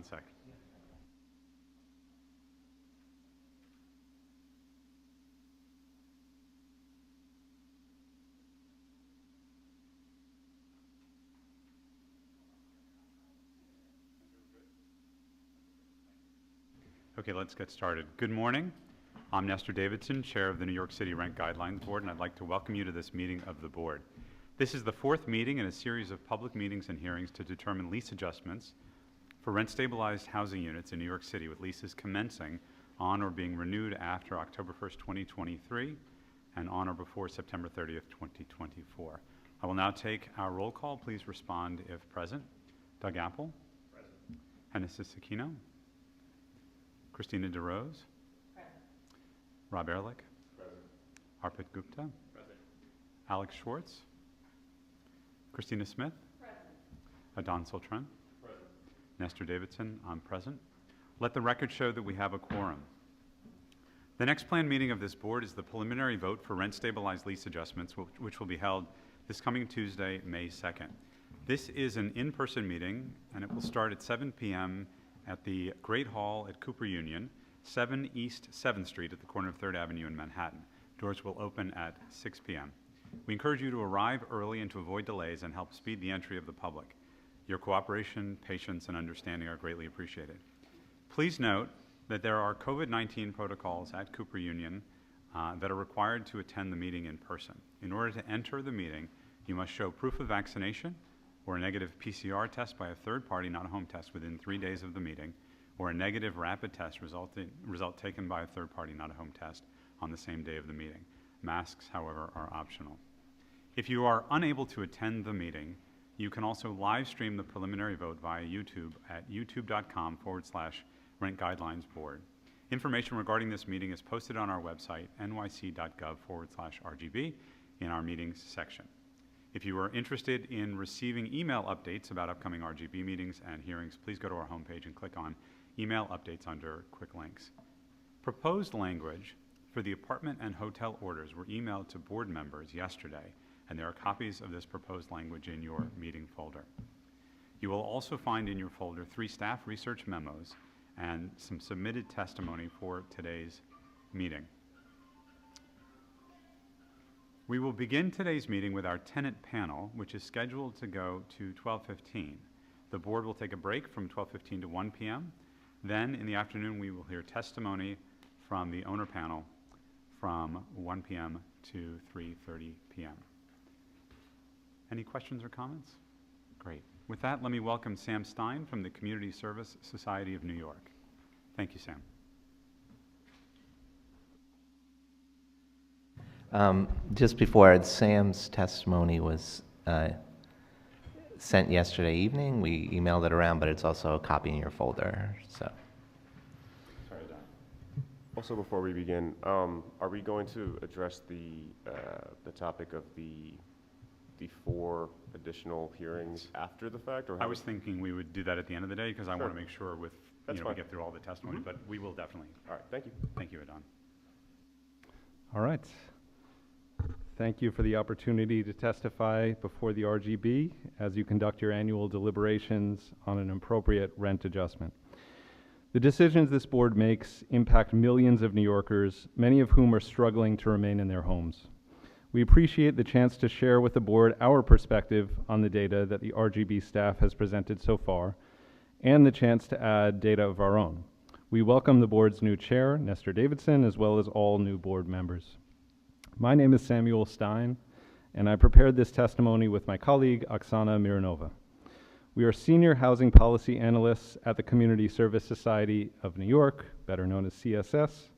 sec. Okay, let's get started. Good morning. I'm Nestor Davidson, Chair of the New York City Rent Guidelines Board, and I'd like to welcome you to this meeting of the Board. This is the fourth meeting in a series of public meetings and hearings to determine lease adjustments for rent-stabilized housing units in New York City with leases commencing on or being renewed after October 1st, 2023 and on or before September 30th, 2024. I will now take our roll call. Please respond if present. Doug Apple? Present. Hennessis Aquino? Christina DeRose? Present. Rob Ehrlich? Present. Arpit Gupta? Present. Alex Schwartz? Christina Smith? Present. Adon Soltran? Present. Nestor Davidson, I'm present. Let the record show that we have a quorum. The next planned meeting of this board is the preliminary vote for rent-stabilized lease adjustments, which will be held this coming Tuesday, May 2nd. This is an in-person meeting, and it will start at 7 p.m. at the Great Hall at Cooper Union, 7 East 7th Street at the corner of 3rd Avenue in Manhattan. Doors will open at 6 p.m. We encourage you to arrive early and to avoid delays and help speed the entry of the public. Your cooperation, patience, and understanding are greatly appreciated. Please note that there are COVID-19 protocols at Cooper Union that are required to attend the meeting in person. In order to enter the meeting, you must show proof of vaccination or a negative PCR test by a third party, not a home test, within 3 days of the meeting, or a negative rapid test result taken by a third party, not a home test, on the same day of the meeting. Masks, however, are optional. If you are unable to attend the meeting, you can also live stream the preliminary vote via YouTube at youtube.com/Rent Guidelines Board. Information regarding this meeting is posted on our website, nyc.gov/RGB, in our meetings section. If you are interested in receiving email updates about upcoming RGB meetings and hearings, please go to our homepage and click on Email Updates under Quick Links. Proposed language for the apartment and hotel orders were emailed to board members yesterday, and there are copies of this proposed language in your meeting folder. You will also find in your folder 3 staff research memos and some submitted testimony for today's meeting. We will begin today's meeting with our tenant panel, which is scheduled to go to 12:15. The board will take a break from 12:15 to 1 p.m. Then in the afternoon, we will hear testimony from the owner panel from 1 p.m. to 3:30 p.m. Any questions or comments? Great. With that, let me welcome Sam Stein from the Community Service Society of New York. Thank you, Sam. Just before, Sam's testimony was sent yesterday evening. We emailed it around, but it's also a copy in your folder. So. Sorry, Don. Also, before we begin, are we going to address the topic of the 4 additional hearings after the fact? Or I was thinking we would do that at the end of the day because I want to make sure we get through all the testimony, but we will definitely. All right, thank you. Thank you, Adon. All right. Thank you for the opportunity to testify before the RGB as you conduct your annual deliberations on an appropriate rent adjustment. The decisions this board makes impact millions of New Yorkers, many of whom are struggling to remain in their homes. We appreciate the chance to share with the board our perspective on the data that the RGB staff has presented so far, and the chance to add data of our own. We welcome the board's new chair, Nestor Davidson, as well as all new board members. My name is Samuel Stein, and I prepared this testimony with my colleague, Oksana Mironova. We are senior housing policy analysts at the Community Service Society of New York, better known as CSS.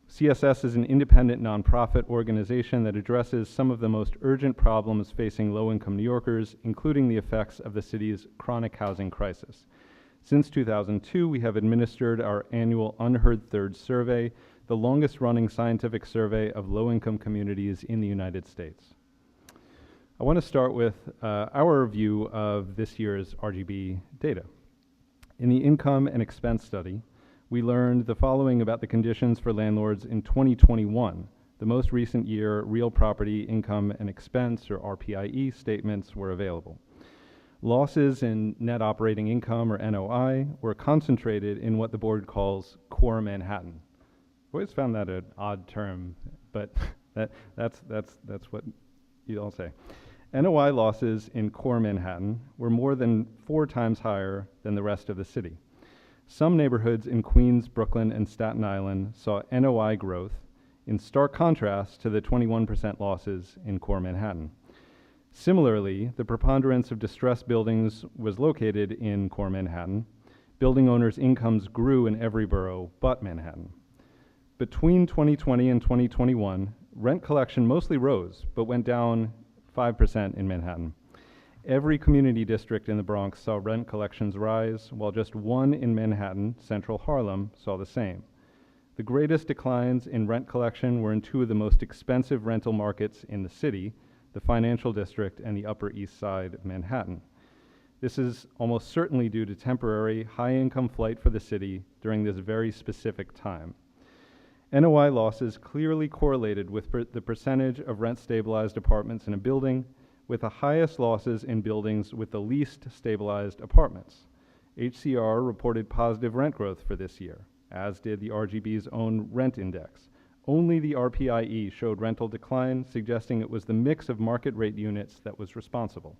CSS is an independent nonprofit organization that addresses some of the most urgent problems facing low-income New Yorkers, including the effects of the city's chronic housing crisis. Since 2002, we have administered our annual Unheard Third survey, the longest-running scientific survey of low-income communities in the United States. I want to start with our review of this year's RGB data. In the income and expense study, we learned the following about the conditions for landlords in 2021, the most recent year real property income and expense, or RPIE, statements were available. Losses in net operating income, or NOI, were concentrated in what the board calls core Manhattan. I always found that an odd term, but that's what you all say. NOI losses in core Manhattan were more than 4 times higher than the rest of the city. Some neighborhoods in Queens, Brooklyn, and Staten Island saw NOI growth in stark contrast to the 21% losses in core Manhattan. Similarly, the preponderance of distressed buildings was located in core Manhattan. Building owners' incomes grew in every borough but Manhattan. Between 2020 and 2021, rent collection mostly rose, but went down 5% in Manhattan. Every community district in the Bronx saw rent collections rise, while just one in Manhattan, Central Harlem, saw the same. The greatest declines in rent collection were in 2 of the most expensive rental markets in the city, the Financial District and the Upper East Side of Manhattan. This is almost certainly due to temporary high-income flight for the city during this very specific time. NOI losses clearly correlated with the percentage of rent-stabilized apartments in a building, with the highest losses in buildings with the least stabilized apartments. HCR reported positive rent growth for this year, as did the RGB's own rent index. Only the RPIE showed rental decline, suggesting it was the mix of market rate units that was responsible.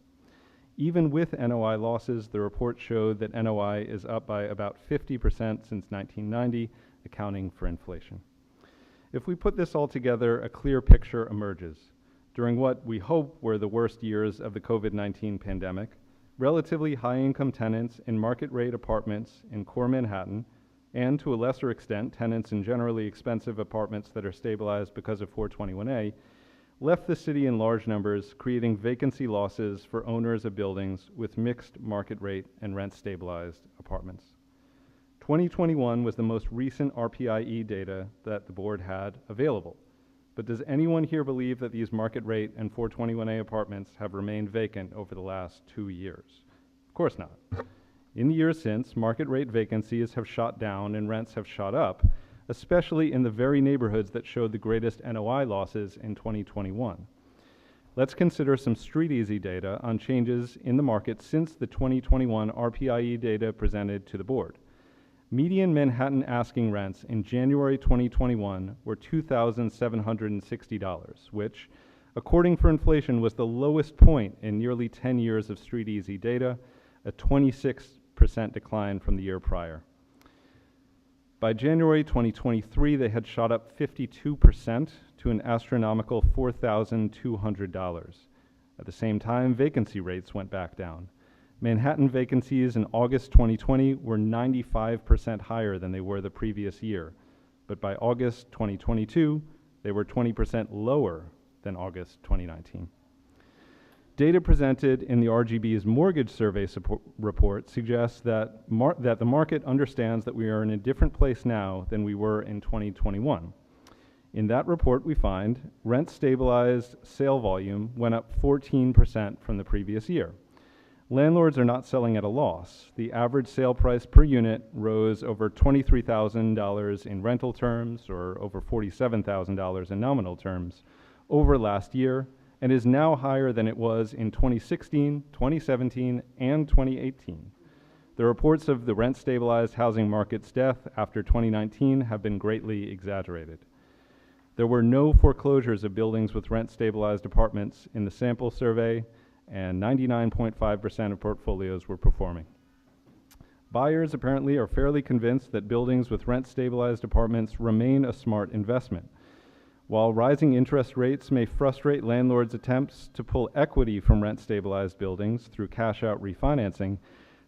Even with NOI losses, the report showed that NOI is up by about 50% since 1990, accounting for inflation. If we put this all together, a clear picture emerges. During what we hope were the worst years of the COVID-19 pandemic, relatively high-income tenants in market-rate apartments in core Manhattan, and to a lesser extent, tenants in generally expensive apartments that are stabilized because of 421A, left the city in large numbers, creating vacancy losses for owners of buildings with mixed market rate and rent-stabilized apartments. 2021 was the most recent RPIE data that the board had available. But does anyone here believe that these market rate and 421A apartments have remained vacant over the last 2 years? Of course not. In the years since, market rate vacancies have shot down and rents have shot up, especially in the very neighborhoods that showed the greatest NOI losses in 2021. Let's consider some street easy data on changes in the market since the 2021 RPIE data presented to the board. Median Manhattan asking rents in January 2021 were $2,760, which, according for inflation, was the lowest point in nearly 10 years of street easy data, a 26% decline from the year prior. By January 2023, they had shot up 52% to an astronomical $4,200. At the same time, vacancy rates went back down. Manhattan vacancies in August 2020 were 95% higher than they were the previous year, but by August 2022, they were 20% lower than August 2019. Data presented in the RGB's mortgage survey report suggests that the market understands that we are in a different place now than we were in 2021. In that report, we find rent-stabilized sale volume went up 14% from the previous year. Landlords are not selling at a loss. The average sale price per unit rose over $23,000 in rental terms, or over $47,000 in nominal terms, over last year, and is now higher than it was in 2016, 2017, and 2018. The reports of the rent-stabilized housing market's death after 2019 have been greatly exaggerated. There were no foreclosures of buildings with rent-stabilized apartments in the sample survey, and 99.5% of portfolios were performing. Buyers apparently are fairly convinced that buildings with rent-stabilized apartments remain a smart investment. While rising interest rates may frustrate landlords' attempts to pull equity from rent-stabilized buildings through cash-out refinancing,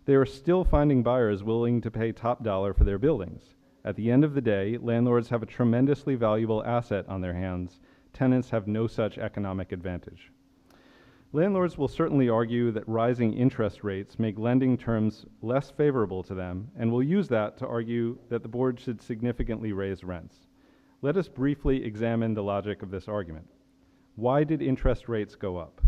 they are still finding buyers willing to pay top dollar for their buildings. At the end of the day, landlords have a tremendously valuable asset on their hands. Tenants have no such economic advantage. Landlords will certainly argue that rising interest rates make lending terms less favorable to them, and will use that to argue that the board should significantly raise rents. Let us briefly examine the logic of this argument. Why did interest rates go up?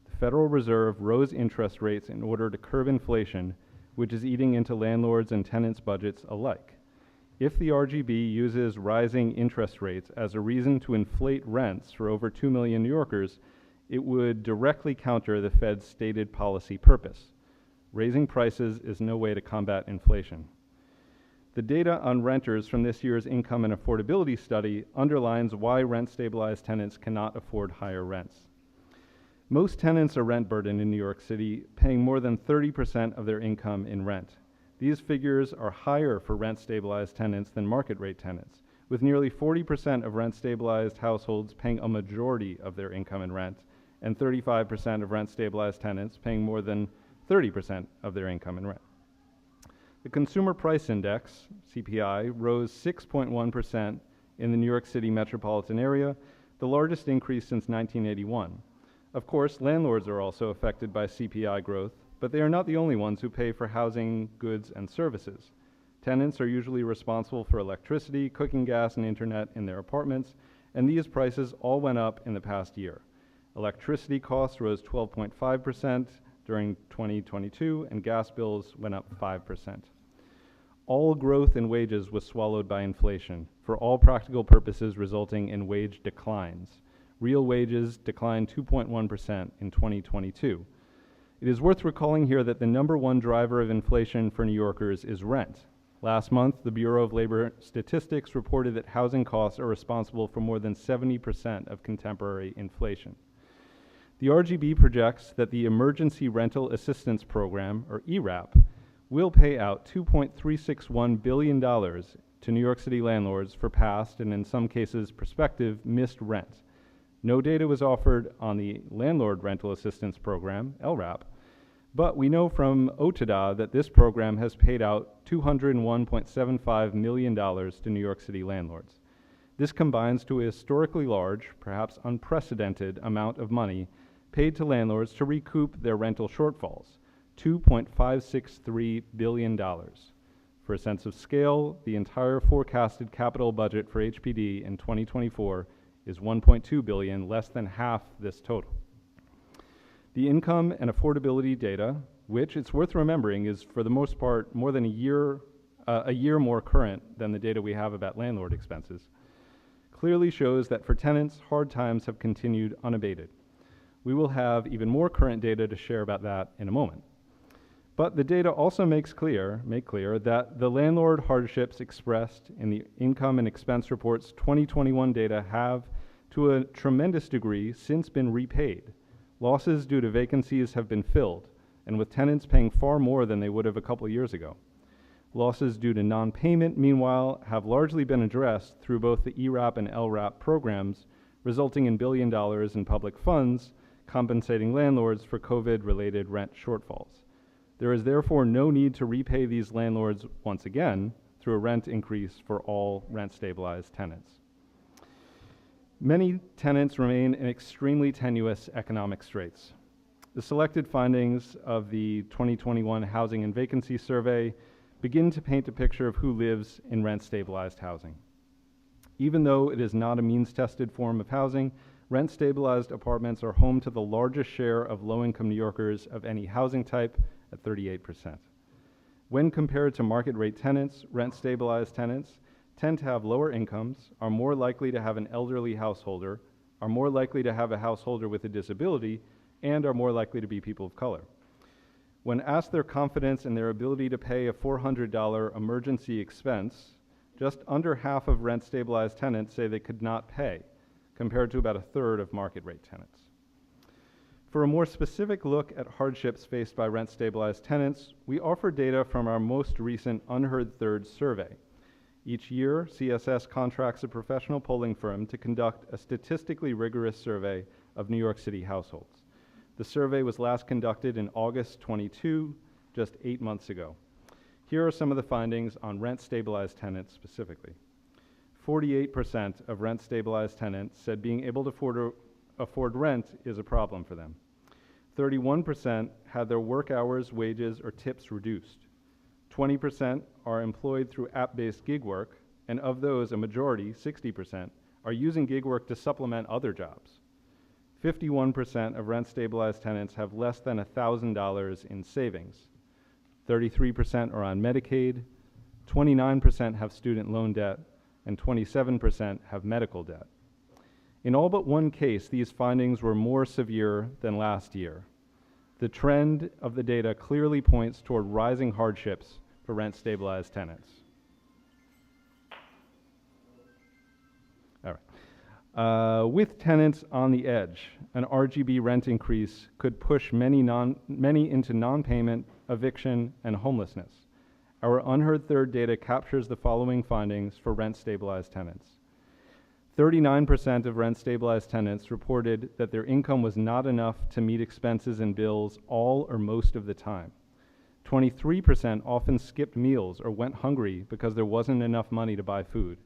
The Federal Reserve rose interest rates in order to curb inflation, which is eating into landlords' and tenants' budgets alike. If the RGB uses rising interest rates as a reason to inflate rents for over 2 million New Yorkers, it would directly counter the Fed's stated policy purpose. Raising prices is no way to combat inflation. The data on renters from this year's income and affordability study underlines why rent-stabilized tenants cannot afford higher rents. Most tenants are rent burdened in New York City, paying more than 30% of their income in rent. These figures are higher for rent-stabilized tenants than market-rate tenants, with nearly 40% of rent-stabilized households paying a majority of their income in rent, and 35% of rent-stabilized tenants paying more than 30% of their income in rent. The Consumer Price Index, CPI, rose 6.1% in the New York City metropolitan area, the largest increase since 1981. Of course, landlords are also affected by CPI growth, but they are not the only ones who pay for housing, goods, and services. Tenants are usually responsible for electricity, cooking gas, and internet in their apartments, and these prices all went up in the past year. Electricity costs rose 12.5% during 2022, and gas bills went up 5%. All growth in wages was swallowed by inflation, for all practical purposes resulting in wage declines. Real wages declined 2.1% in 2022. It is worth recalling here that the number one driver of inflation for New Yorkers is rent. Last month, the Bureau of Labor Statistics reported that housing costs are responsible for more than 70% of contemporary inflation. The RGB projects that the Emergency Rental Assistance Program, or ERAP, will pay out $2.361 billion to New York City landlords for past, and in some cases prospective, missed rent. No data was offered on the Landlord Rental Assistance Program, LRAP, but we know from OTDA that this program has paid out $201.75 million to New York City landlords. This combines to a historically large, perhaps unprecedented, amount of money paid to landlords to recoup their rental shortfalls, $2.563 billion. For a sense of scale, the entire forecasted capital budget for HPD in 2024 is $1.2 billion, less than half this total. The income and affordability data, which it's worth remembering is for the most part more than a year more current than the data we have about landlord expenses, clearly shows that for tenants, hard times have continued unabated. We will have even more current data to share about that in a moment. But the data also make clear that the landlord hardships expressed in the income and expense report's 2021 data have, to a tremendous degree, since been repaid. Losses due to vacancies have been filled, and with tenants paying far more than they would have a couple years ago. Losses due to non-payment, meanwhile, have largely been addressed through both the ERAP and LRAP programs, resulting in $1 billion in public funds compensating landlords for COVID-related rent shortfalls. There is therefore no need to repay these landlords once again through a rent increase for all rent-stabilized tenants. Many tenants remain in extremely tenuous economic straits. The selected findings of the 2021 Housing and Vacancy Survey begin to paint a picture of who lives in rent-stabilized housing. Even though it is not a means-tested form of housing, rent-stabilized apartments are home to the largest share of low-income New Yorkers of any housing type at 38%. When compared to market-rate tenants, rent-stabilized tenants tend to have lower incomes, are more likely to have an elderly householder, are more likely to have a householder with a disability, and are more likely to be people of color. When asked their confidence in their ability to pay a $400 emergency expense, just under half of rent-stabilized tenants say they could not pay, compared to about a third of market-rate tenants. For a more specific look at hardships faced by rent-stabilized tenants, we offer data from our most recent Unheard Third survey. Each year, CSS contracts a professional polling firm to conduct a statistically rigorous survey of New York City households. The survey was last conducted in August 22, just 8 months ago. Here are some of the findings on rent-stabilized tenants specifically. 48% of rent-stabilized tenants said being able to afford rent is a problem for them. 31% had their work hours, wages, or tips reduced. 20% are employed through app-based gig work, and of those, a majority, 60%, are using gig work to supplement other jobs. 51% of rent-stabilized tenants have less than $1,000 in savings. 33% are on Medicaid, 29% have student loan debt, and 27% have medical debt. In all but one case, these findings were more severe than last year. The trend of the data clearly points toward rising hardships for rent-stabilized tenants. All right. With tenants on the edge, an RGB rent increase could push many into non-payment, eviction, and homelessness. Our unheard third data captures the following findings for rent-stabilized tenants. 39% of rent-stabilized tenants reported that their income was not enough to meet expenses and bills all or most of the time. 23% often skipped meals or went hungry because there wasn't enough money to buy food.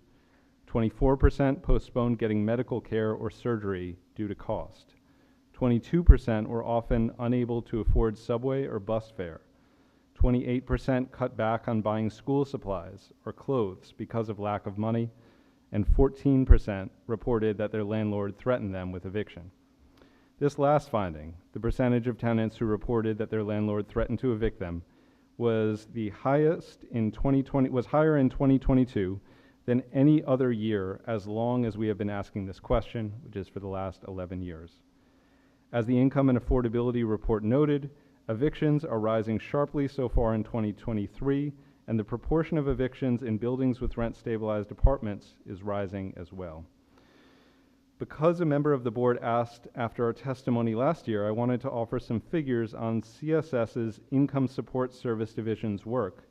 24% postponed getting medical care or surgery due to cost. 22% were often unable to afford subway or bus fare. 28% cut back on buying school supplies or clothes because of lack of money, and 14% reported that their landlord threatened them with eviction. This last finding, the percentage of tenants who reported that their landlord threatened to evict them, was higher in 2022 than any other year as long as we have been asking this question, which is for the last 11 years. As the Income and Affordability Report noted, evictions are rising sharply so far in 2023, and the proportion of evictions in buildings with rent-stabilized apartments is rising as well. Because a member of the board asked after our testimony last year, I wanted to offer some figures on CSS's Income Support Service Division's work,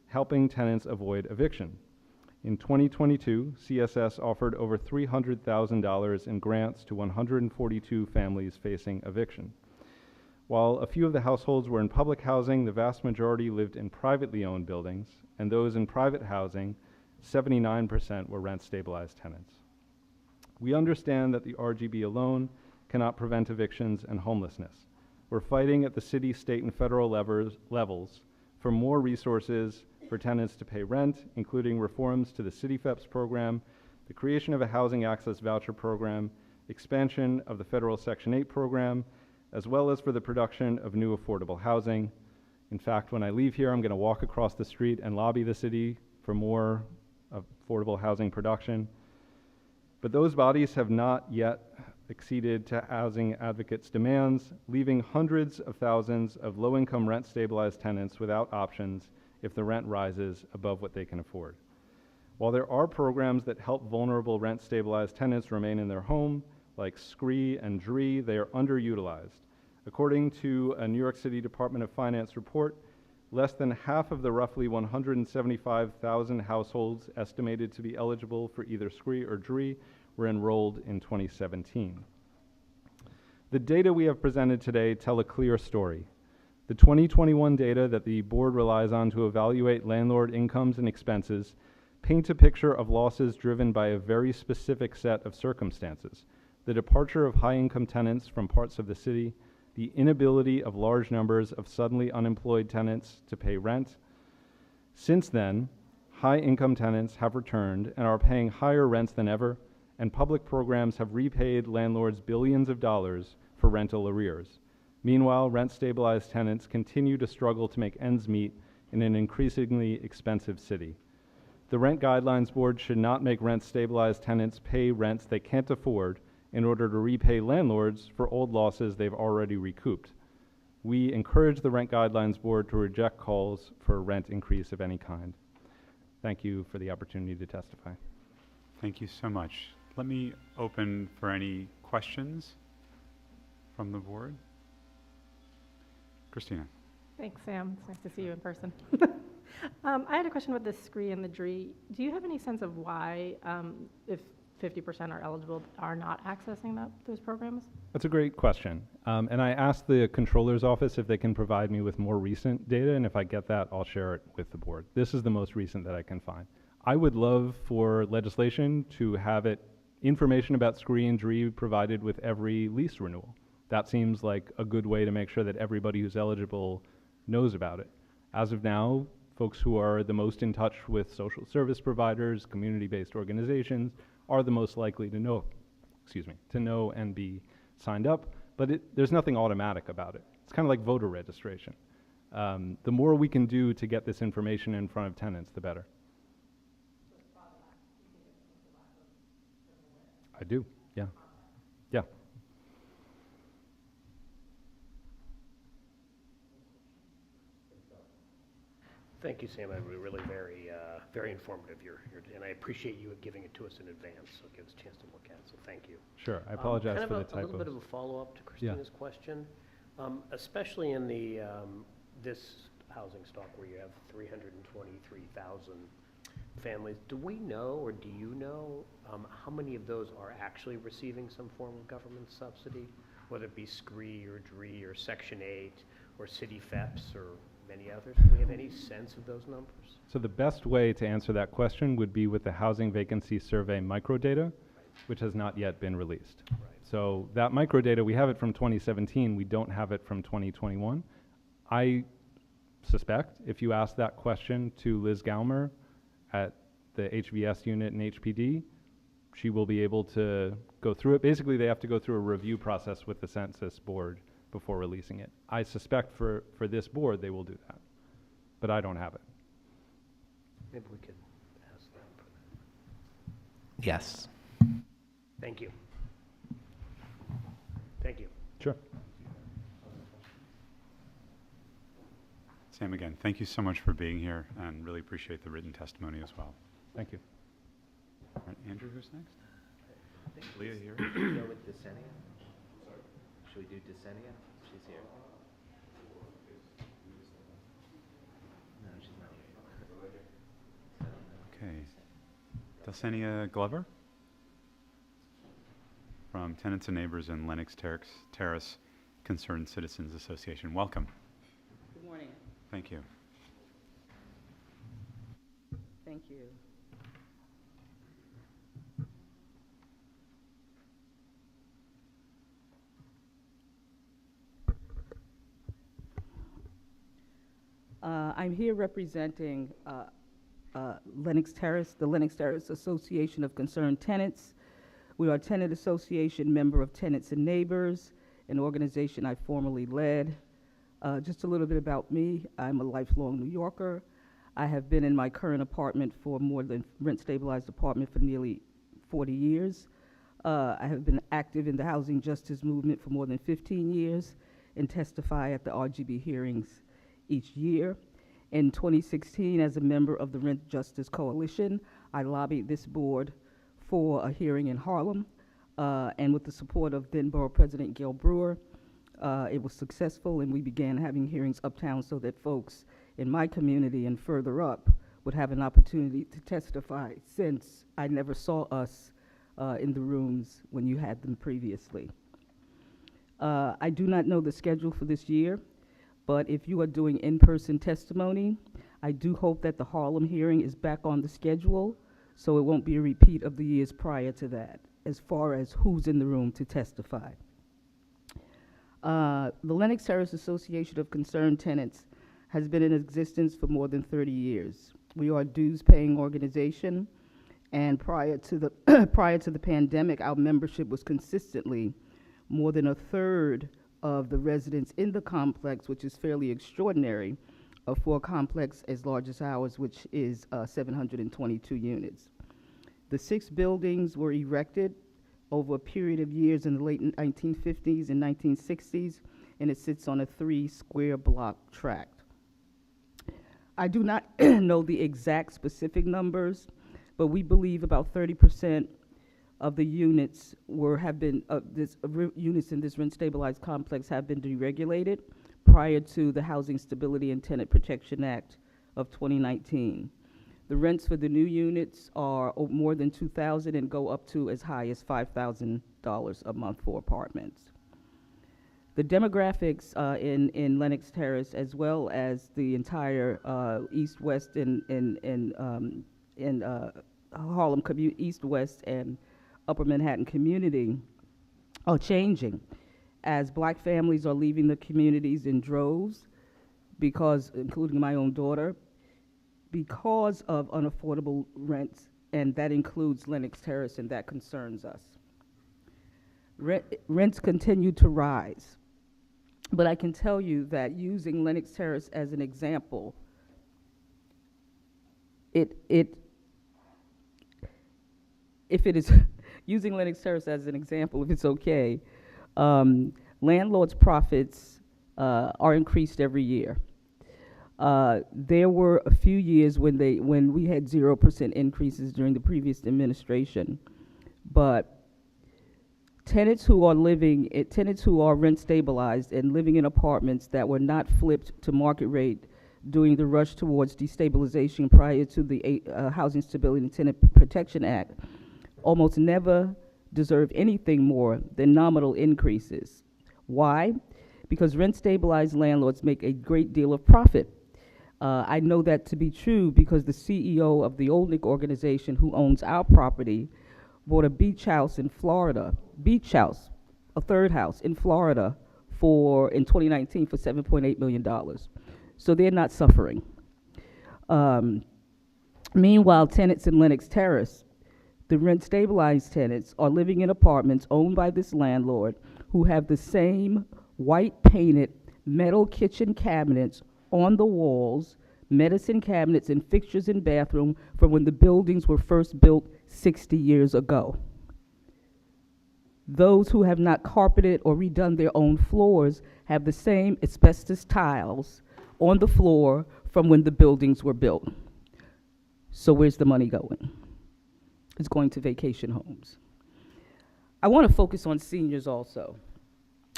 helping tenants avoid eviction. In 2022, CSS offered over $300,000 in grants to 142 families facing eviction. While a few of the households were in public housing, the vast majority lived in privately owned buildings, and those in private housing, 79% were rent-stabilized tenants. We understand that the RGB alone cannot prevent evictions and homelessness. We're fighting at the city, state, and federal levels for more resources for tenants to pay rent, including reforms to the City FEPS program, the creation of a housing access voucher program, expansion of the federal Section 8 program, as well as for the production of new affordable housing. In fact, when I leave here, I'm going to walk across the street and lobby the city for more affordable housing production. But those bodies have not yet acceded to housing advocates' demands, leaving hundreds of thousands of low-income rent-stabilized tenants without options if the rent rises above what they can afford. While there are programs that help vulnerable rent-stabilized tenants remain in their home, like SCREE and DREE, they are underutilized. According to a New York City Department of Finance report, less than half of the roughly 175,000 households estimated to be eligible for either SCREE or DREE were enrolled in 2017. The data we have presented today tell a clear story. The 2021 data that the board relies on to evaluate landlord incomes and expenses paint a picture of losses driven by a very specific set of circumstances: the departure of high-income tenants from parts of the city, the inability of large numbers of suddenly unemployed tenants to pay rent. Since then, high-income tenants have returned and are paying higher rents than ever, and public programs have repaid landlords billions of dollars for rental arrears. Meanwhile, rent-stabilized tenants continue to struggle to make ends meet in an increasingly expensive city. The Rent Guidelines Board should not make rent-stabilized tenants pay rents they can't afford in order to repay landlords for old losses they've already recouped. We encourage the Rent Guidelines Board to reject calls for a rent increase of any kind. Thank you for the opportunity to testify. Thank you so much. Let me open for any questions from the board. Christina. Thanks, Sam. It's nice to see you in person. I had a question with the SCREE and the DREE. Do you have any sense of why, if 50% are eligible, are not accessing those programs? That's a great question. And I asked the controller's office if they can provide me with more recent data, and if I get that, I'll share it with the board. This is the most recent that I can find. I would love for legislation to have information about SCREE and DREE provided with every lease renewal. That seems like a good way to make sure that everybody who's eligible knows about it. As of now, folks who are the most in touch with social service providers, community-based organizations, are the most likely to know, and be signed up, but there's nothing automatic about it. It's kind of like voter registration. The more we can do to get this information in front of tenants, the better. I do, yeah. Yeah. Thank you, Sam. Really very, very informative. And I appreciate you giving it to us in advance, so it gives us a chance to look at it, so thank you. Sure, I apologize for the Kind of a little bit typos. of a follow-up to Christina's question. Especially in the, this housing stock where you have 323,000 families, do we know, or do you know, how many of those are actually receiving some form of government subsidy? Whether it be SCREE or DREE or Section 8 or City FEPS or many others? Do we have any sense of those numbers? So the best way to answer that question would be with the Housing Vacancy Survey microdata, which has not yet been released. Right. So that microdata, we have it from 2017, we don't have it from 2021. I suspect if you ask that question to Liz Gaumer at the HVS unit in HPD, she will be able to go through it. Basically, they have to go through a review process with the Census Board before releasing it. I suspect for this board, they will do that, but I don't have it. Maybe we could ask them for that. Yes. Thank you. Thank you. Sure. Sam, again, thank you so much for being here, and really appreciate the written testimony as well. Thank you. All right, Andrew, who's next? Leah here? Should we go with Desenia? Should we do Desenia? She's here. No, she's not here. Okay. Dulcinea Glover? From Tenants and Neighbors and Lennox Terrace Concerned Citizens Association. Welcome. Good morning. Thank you. Thank you. I'm here representing Lennox Terrace, the Lennox Terrace Association of Concerned Tenants. We are a tenant association member of Tenants and Neighbors, an organization I formerly led. Just a little bit about me. I'm a lifelong New Yorker. I have been in my current apartment for rent-stabilized apartment for nearly 40 years. I have been active in the housing justice movement for more than 15 years and testify at the RGB hearings each year. In 2016, as a member of the Rent Justice Coalition, I lobbied this board for a hearing in Harlem, and with the support of then Borough President Gail Brewer, it was successful, and we began having hearings uptown so that folks in my community and further up would have an opportunity to testify, since I never saw us in the rooms when you had them previously. I do not know the schedule for this year, but if you are doing in-person testimony, I do hope that the Harlem hearing is back on the schedule, so it won't be a repeat of the years prior to that, as far as who's in the room to testify. The Lennox Terrace Association of Concerned Tenants has been in existence for more than 30 years. We are a dues-paying organization, and prior to the pandemic, our membership was consistently more than a third of the residents in the complex, which is fairly extraordinary, for a complex as large as ours, which is 722 units. The 6 buildings were erected over a period of years in the late 1950s and 1960s, and it sits on a 3-square block tract. I do not know the exact specific numbers, but we believe about 30% of the units units in this rent-stabilized complex have been deregulated prior to the Housing Stability and Tenant Protection Act of 2019. The rents for the new units are more than $2,000 and go up to as high as $5,000 a month for apartments. The demographics in Lennox Terrace, as well as the entire East, West, and Harlem East, West, and Upper Manhattan community are changing as Black families are leaving the communities in droves, because, including my own daughter, because of unaffordable rents, and that includes Lennox Terrace, and that concerns us. Rents continue to rise, but I can tell you that using Lennox Terrace as an example, if it is using Lennox Terrace as an example, if it's okay, landlords' profits are increased every year. There were a few years when we had 0% increases during the previous administration, but tenants who are rent stabilized and living in apartments that were not flipped to market rate during the rush towards destabilization prior to the Housing Stability and Tenant Protection Act almost never deserve anything more than nominal increases. Why? Because rent stabilized landlords make a great deal of profit. I know that to be true because the CEO of the Oldnick organization, who owns our property, bought a beach house in Florida, a third house in Florida in 2019 for $7.8 million. So they're not suffering. Meanwhile, tenants in Lenox Terrace, the rent stabilized tenants, are living in apartments owned by this landlord who have the same white painted metal kitchen cabinets on the walls, medicine cabinets and fixtures in bathroom from when the buildings were first built 60 years ago. Those who have not carpeted or redone their own floors have the same asbestos tiles on the floor from when the buildings were built. So where's the money going? It's going to vacation homes. I want to focus on seniors also.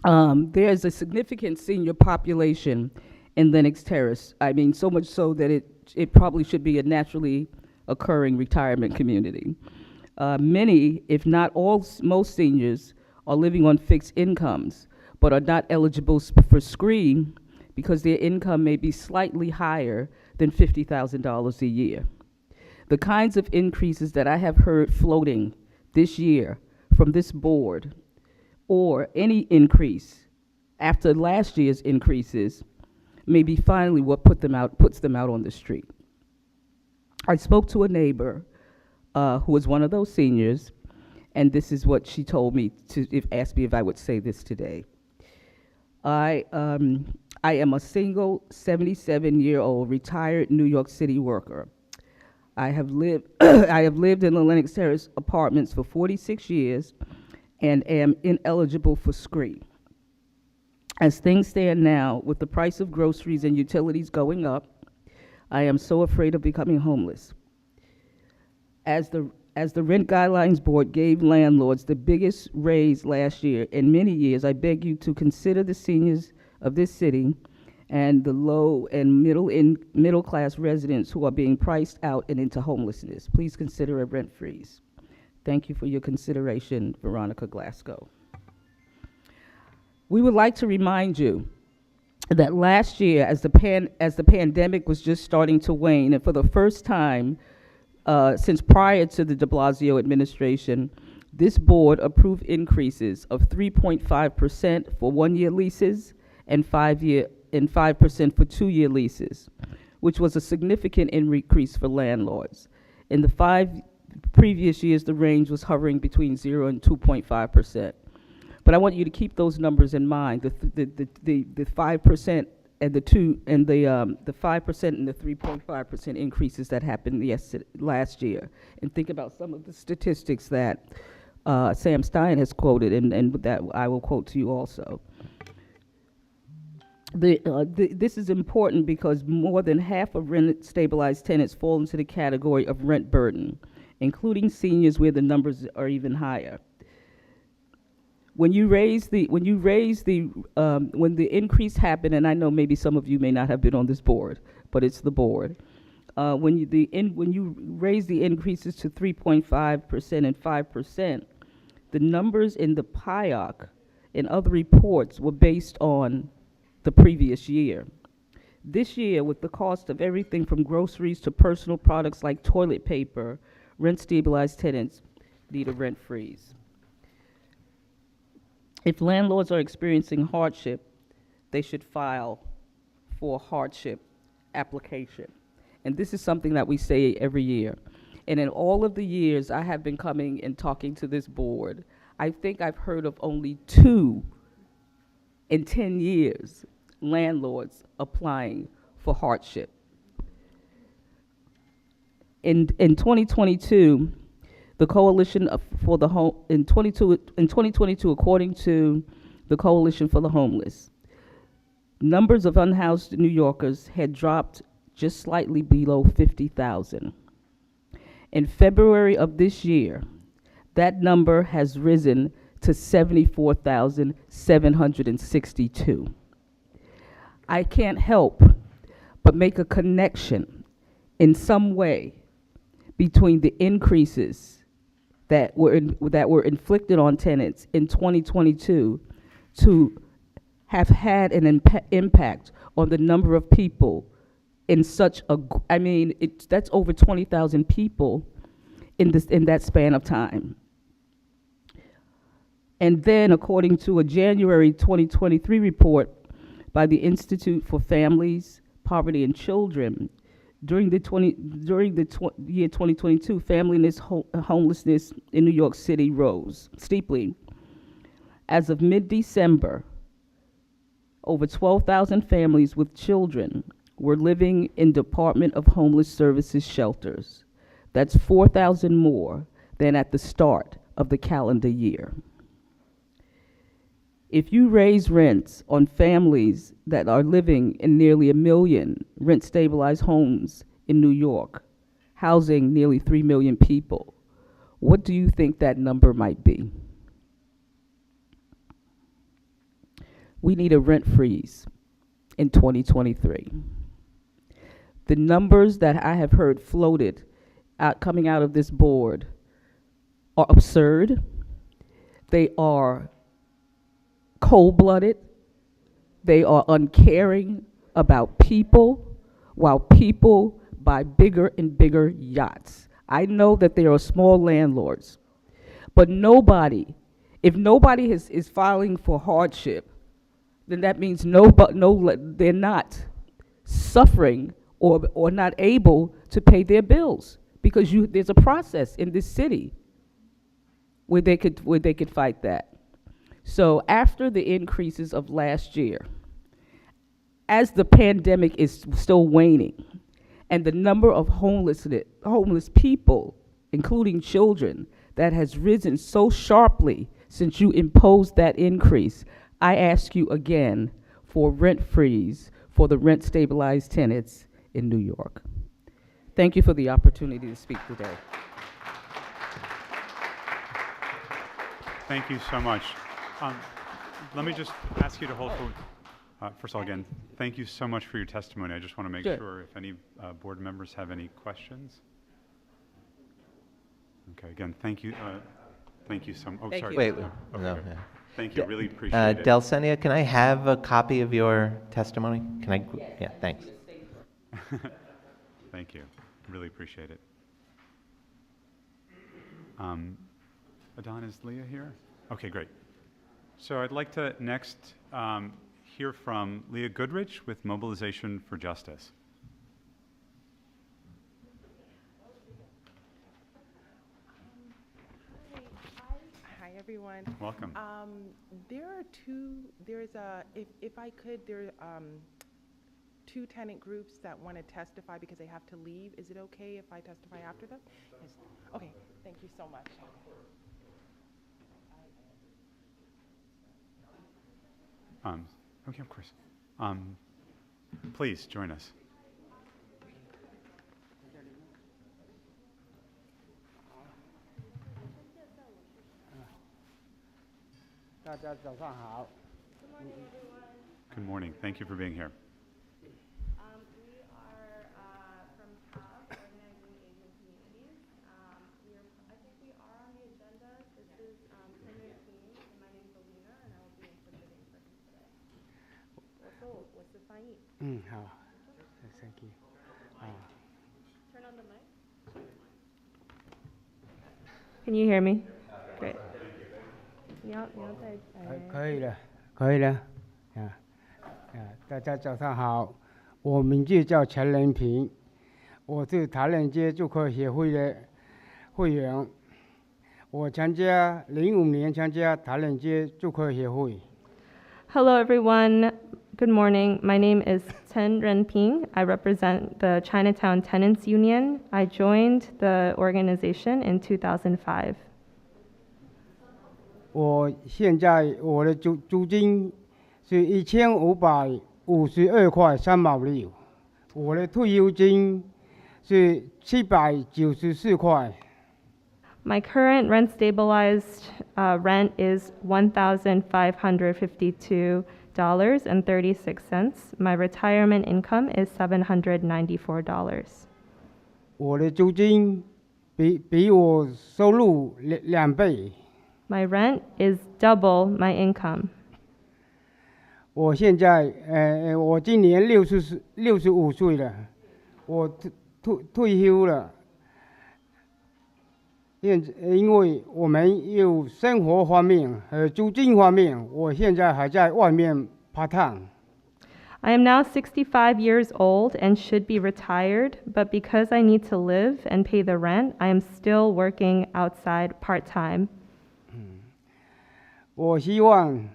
There's a significant senior population in Lenox Terrace. I mean, so much so that it probably should be a naturally occurring retirement community. Many, if not most seniors, are living on fixed incomes, but are not eligible for screen because their income may be slightly higher than $50,000 a year. The kinds of increases that I have heard floating this year from this board, or any increase after last year's increases, may be finally what puts them out on the street. I spoke to a neighbor who was one of those seniors, and this is what she told me asked me if I would say this today. I am a single 77-year-old retired New York City worker. I have lived in the Lenox Terrace apartments for 46 years and am ineligible for screen. As things stand now, with the price of groceries and utilities going up, I am so afraid of becoming homeless. As the Rent Guidelines Board gave landlords the biggest raise last year in many years, I beg you to consider the seniors of this city and the low and middle class residents who are being priced out and into homelessness. Please consider a rent freeze. Thank you for your consideration, Veronica Glasgow. We would like to remind you that last year, as the pandemic was just starting to wane, and for the first time since prior to the de Blasio administration, this board approved increases of 3.5% for one-year leases and 5% for two-year leases, which was a significant increase for landlords. In the 5 previous years, the range was hovering between 0 and 2.5%. But I want you to keep those numbers in mind: the 5% and the 5% and the 3.5% increases that happened last year, and think about some of the statistics that Sam Stein has quoted, and that I will quote to you also. This is important because more than half of rent-stabilized tenants fall into the category of rent burden, including seniors, where the numbers are even higher. When the increase happened, and I know maybe some of you may not have been on this board, but it's the board. When you raise the increases to 3.5% and 5%, the numbers in the PIOC and other reports were based on the previous year. This year, with the cost of everything from groceries to personal products like toilet paper, rent-stabilized tenants need a rent freeze. If landlords are experiencing hardship, they should file for a hardship application. And this is something that we say every year. And in all of the years I have been coming and talking to this board, I think I've heard of only 2 in 10 years landlords applying for hardship. In 2022, the Coalition for the Home in 2022, according to the Coalition for the Homeless, numbers of unhoused New Yorkers had dropped just slightly below 50,000. In February of this year, that number has risen to 74,762. I can't help but make a connection in some way between the increases that were inflicted on tenants in 2022 to have had an impact on the number of people in such a, that's over 20,000 people in that span of time. And then, according to a January 2023 report by the Institute for Families, Poverty, and Children, during the year 2022, homelessness in New York City rose steeply. As of mid-December, over 12,000 families with children were living in Department of Homeless Services shelters. That's 4,000 more than at the start of the calendar year. If you raise rents on families that are living in nearly 1 million rent-stabilized homes in New York, housing nearly 3 million people, what do you think that number might be? We need a rent freeze in 2023. The numbers that I have heard floated coming out of this board are absurd. They are cold-blooded. They are uncaring about people, while people buy bigger and bigger yachts. I know that there are small landlords, but if nobody is filing for hardship, then that means they're not suffering or not able to pay their bills, because there's a process in this city where they could fight that. So after the increases of last year, as the pandemic is still waning, and the number of homeless people, including children, that has risen so sharply since you imposed that increase, I ask you again for rent freeze for the rent-stabilized tenants in New York. Thank you for the opportunity to speak today. Thank you so much. Let me just ask you to hold for, first of all, again, thank you so much for your testimony. I just want to make sure if any board members have any questions. Okay, again, thank you so much. Oh, Thank sorry. you. Wait, Okay, no. great. Yeah. Thank you, really appreciate it. Delsenia, can I have a copy of your testimony? Can I? Yeah, thanks. Thank you, really appreciate it. Adon, is Leah here? Okay, great. So I'd like to next hear from Leah Goodrich with Mobilization for Justice. Hi, everyone. Welcome. If I could, there are two tenant groups that want to testify because they have to leave. Is it okay if I testify after them? Yes. Okay, thank you so much. Okay, of course. Please join us. 大家早上好。 Good morning. Thank you for being here. We are from PUB, Organizing Asian Communities. I think we are on the agenda. This is Senator King, and my name is Alina, and I will be interpreting for him today. What's the fine? 好 ，Thank you。Turn on the mic. Can you hear me? Great. 你要再可以了，可以了。大家早上好，我名字叫陈仁平，我是台南街住客协会的会员。我05年参加台南街住客协会。 Hello, everyone. Good morning. My name is Chen Renping. I represent the Chinatown Tenants Union. I joined the organization in 2005. 我现在我的租金是1500 52.3毛6，我的退休金是794块。My current rent stabilized rent is $1,552.36. My retirement income is $794. 我的租金比我收入两倍。My rent is double my income. 我现在我今年65岁了，我退休了。因为我们有生活方面和租金方面，我现在还在外面part time。I am now 65 years old and should be retired, but because I need to live and pay the rent, I am still working outside part-time. 我希望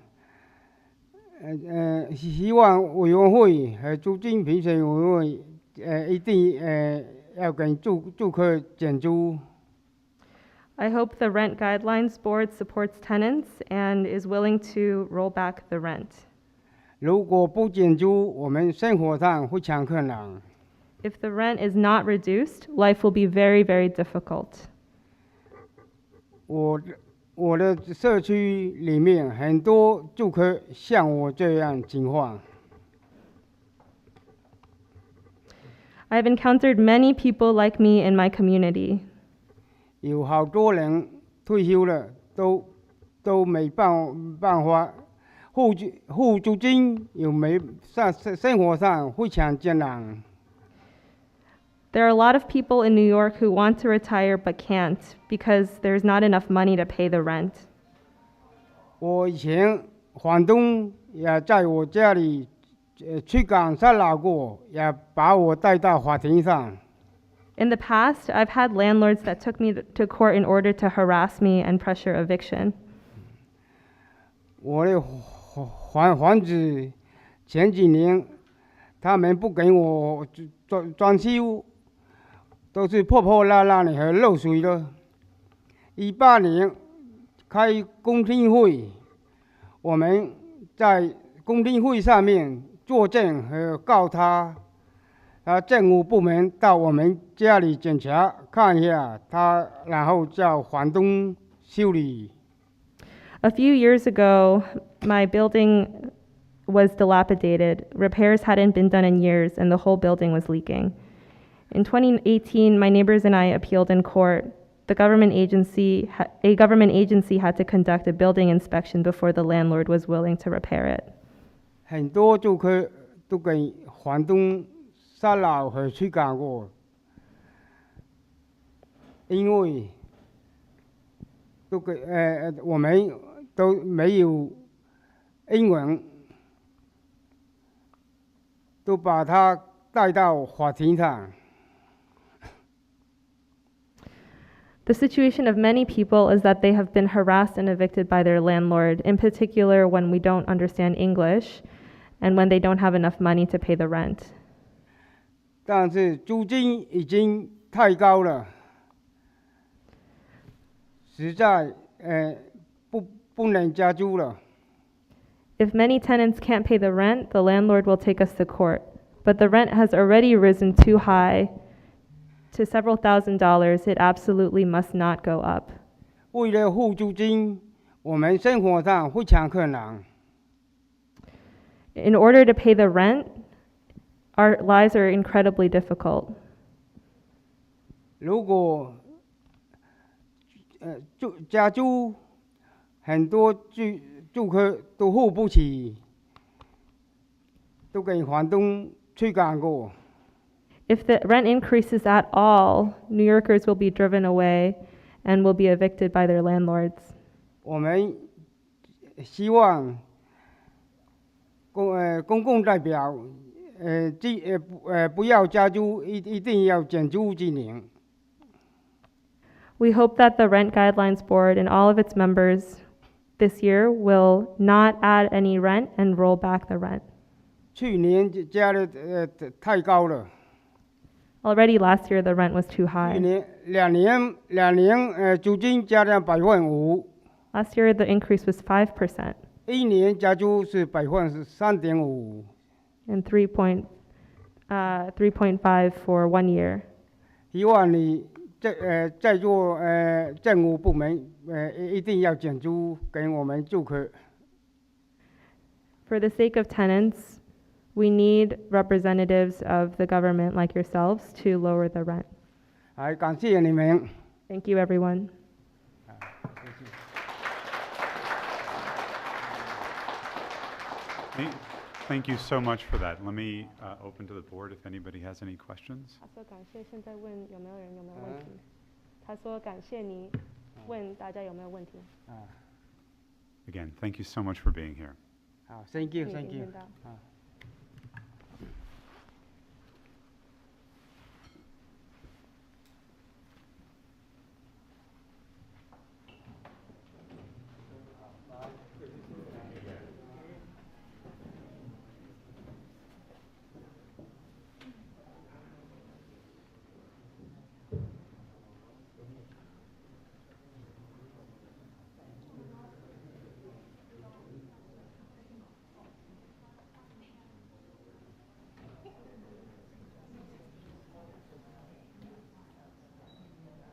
委员会和租金评审委员会一定要跟住客减租。I hope the Rent Guidelines Board supports tenants and is willing to roll back the rent. 如果不减租，我们生活上非常困难。If the rent is not reduced, life will be very, very difficult. 我的社区里面很多住客像我这样情况。I've encountered many people like me in my community. 有好多人退休了，都没办法付租金，又没生活上非常艰难。There are a lot of people in New York who want to retire but can't because there's not enough money to pay the rent. 我以前房东也在我家里驱赶骚扰过，也把我带到法庭上。In the past, I've had landlords that took me to court in order to harass me and pressure eviction. 我的房子前几年他们不给我装修，都是破破烂烂的和漏水的。18年开公听会，我们在公听会上面作证和告他。政府部门到我们家里检查看一下，然后叫房东修理。A few years ago, my building was dilapidated. Repairs hadn't been done in years, and the whole building was leaking. In 2018, my neighbors and I appealed in court. A government agency had to conduct a building inspection before the landlord was willing to repair it. 很多住客都给房东骚扰和驱赶过，因为我们都没有英文，都把他带到法庭上。The situation of many people is that they have been harassed and evicted by their landlord, in particular when we don't understand English and when they don't have enough money to pay the rent. 但是租金已经太高了，实在不能加租了。If many tenants can't pay the rent, the landlord will take us to court. But the rent has already risen too high to several $1,000s. It absolutely must not go up. 为了付租金，我们生活上非常困难。In order to pay the rent, our lives are incredibly difficult. 如果加租，很多住客都付不起，都给房东驱赶过。If the rent increases at all, New Yorkers will be driven away and will be evicted by their landlords. 我们希望公共代表不要加租，一定要减租今年。We hope that the Rent Guidelines Board and all of its members this year will not add any rent and roll back the rent. 去年加的太高了。Already last year the rent was too 去 high. 年两年租金加了5%， Last year the increase was 5%. 一年加租是3.5%。And and 3.5 for 1 year. 希望你在座政府部门一定要减租给我们住客。 For the sake of tenants, we need representatives of the government like yourselves to lower the rent. 还感谢你们。 Thank you, everyone. Thank you so much for that. Let me open to the board if anybody has any questions. 他说感谢，现在问有没有人有没有问题。他说感谢你，问大家有没有问题。 Again, thank you so much for being here. 好 ，Thank you, 可以 Thank 听 you 到。好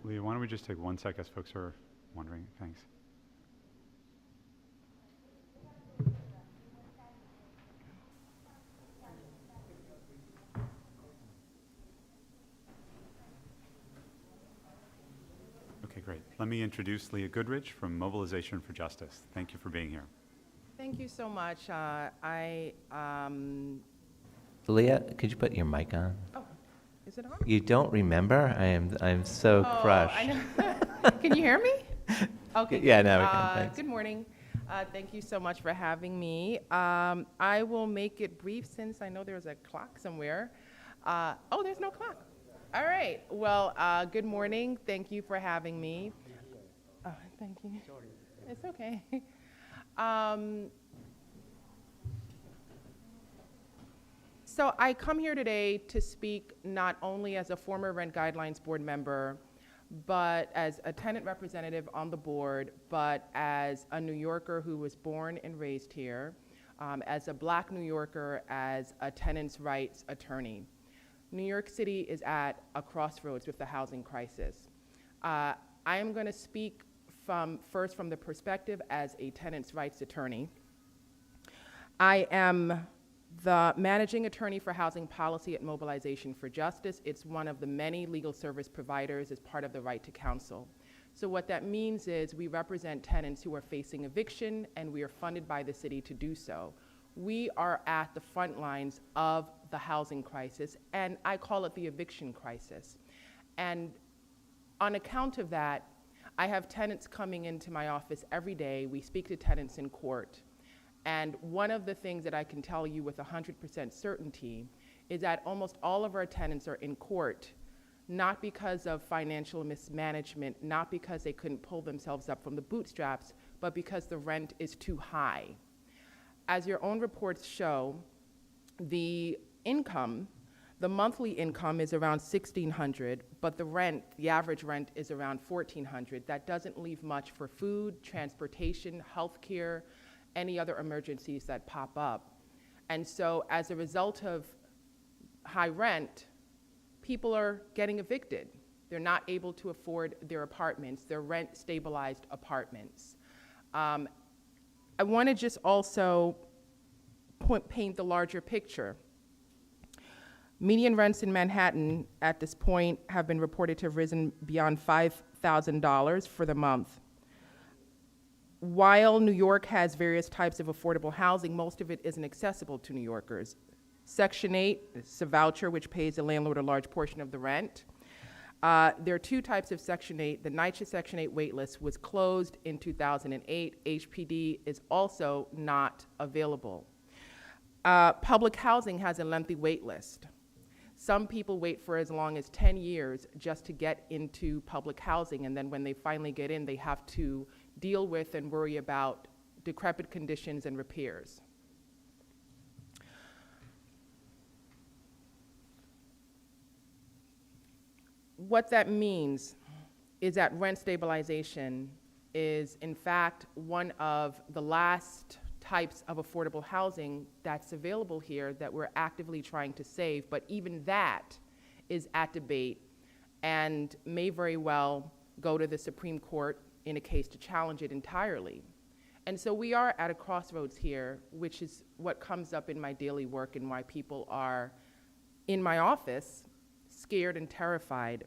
Leah, why don't we just take 1 sec as folks are wondering? Thanks. Okay, great. Let me introduce Leah Goodrich from Mobilization for Justice. Thank you for being here. Thank you so much. Leah, could you put your mic on? Oh, is it on? You don't remember? I'm so crushed. I know. Can you hear me? Okay. Yeah, now we can. Thanks. Good morning. Thank you so much for having me. I will make it brief since I know there's a clock somewhere. Oh, there's no clock. All right. Well, good morning. Thank you for having me. Thank you. It's okay. So I come here today to speak not only as a former Rent Guidelines Board member, but as a tenant representative on the board, but as a New Yorker who was born and raised here, as a Black New Yorker, as a tenants' rights attorney. New York City is at a crossroads with the housing crisis. I am going to speak first from the perspective as a tenants' rights attorney. I am the managing attorney for housing policy at Mobilization for Justice. It's one of the many legal service providers as part of the right to counsel. So what that means is we represent tenants who are facing eviction, and we are funded by the city to do so. We are at the front lines of the housing crisis, and I call it the eviction crisis. And on account of that, I have tenants coming into my office every day. We speak to tenants in court. And one of the things that I can tell you with 100% certainty is that almost all of our tenants are in court, not because of financial mismanagement, not because they couldn't pull themselves up from the bootstraps, but because the rent is too high. As your own reports show, the income, the monthly income is around $1,600, but the average rent is around $1,400. That doesn't leave much for food, transportation, healthcare, any other emergencies that pop up. And so as a result of high rent, people are getting evicted. They're not able to afford their apartments, their rent stabilized apartments. I want to just also paint the larger picture. Median rents in Manhattan at this point have been reported to have risen beyond $5,000 for the month. While New York has various types of affordable housing, most of it isn't accessible to New Yorkers. Section 8 is a voucher which pays the landlord a large portion of the rent. There are two types of Section 8. The NYCHA Section 8 waitlist was closed in 2008. HPD is also not available. Public housing has a lengthy waitlist. Some people wait for as long as 10 years just to get into public housing, and then when they finally get in, they have to deal with and worry about decrepit conditions and repairs. What that means is that rent stabilization is, in fact, one of the last types of affordable housing that's available here that we're actively trying to save, but even that is at debate and may very well go to the Supreme Court in a case to challenge it entirely. And so we are at a crossroads here, which is what comes up in my daily work and why people are in my office scared and terrified.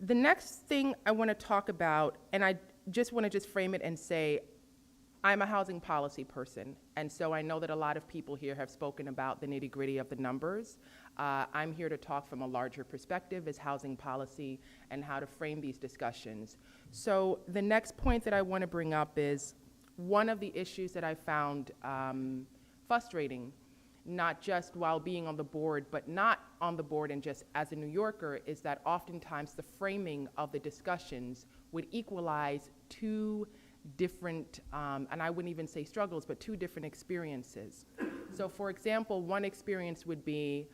The next thing I want to talk about, and I just want to frame it and say, I'm a housing policy person, and so I know that a lot of people here have spoken about the nitty-gritty of the numbers. I'm here to talk from a larger perspective as housing policy and how to frame these discussions. So the next point that I want to bring up is one of the issues that I found frustrating, not just while being on the board, but not on the board and just as a New Yorker, is that oftentimes the framing of the discussions would equalize two different, and I wouldn't even say struggles, but two different experiences. So for example, one experience would be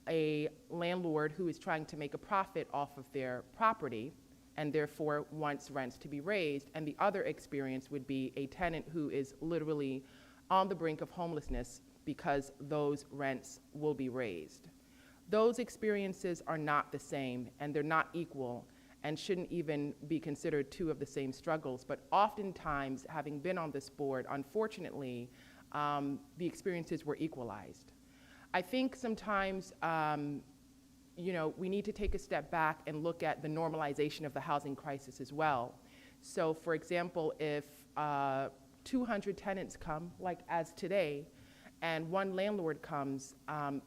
a landlord who is trying to make a profit off of their property and therefore wants rents to be raised, and the other experience would be a tenant who is literally on the brink of homelessness because those rents will be raised. Those experiences are not the same, and they're not equal, and shouldn't even be considered two of the same struggles. But oftentimes, having been on this board, unfortunately, the experiences were equalized. I think sometimes, we need to take a step back and look at the normalization of the housing crisis as well. So for example, if 200 tenants come, like as today, and one landlord comes,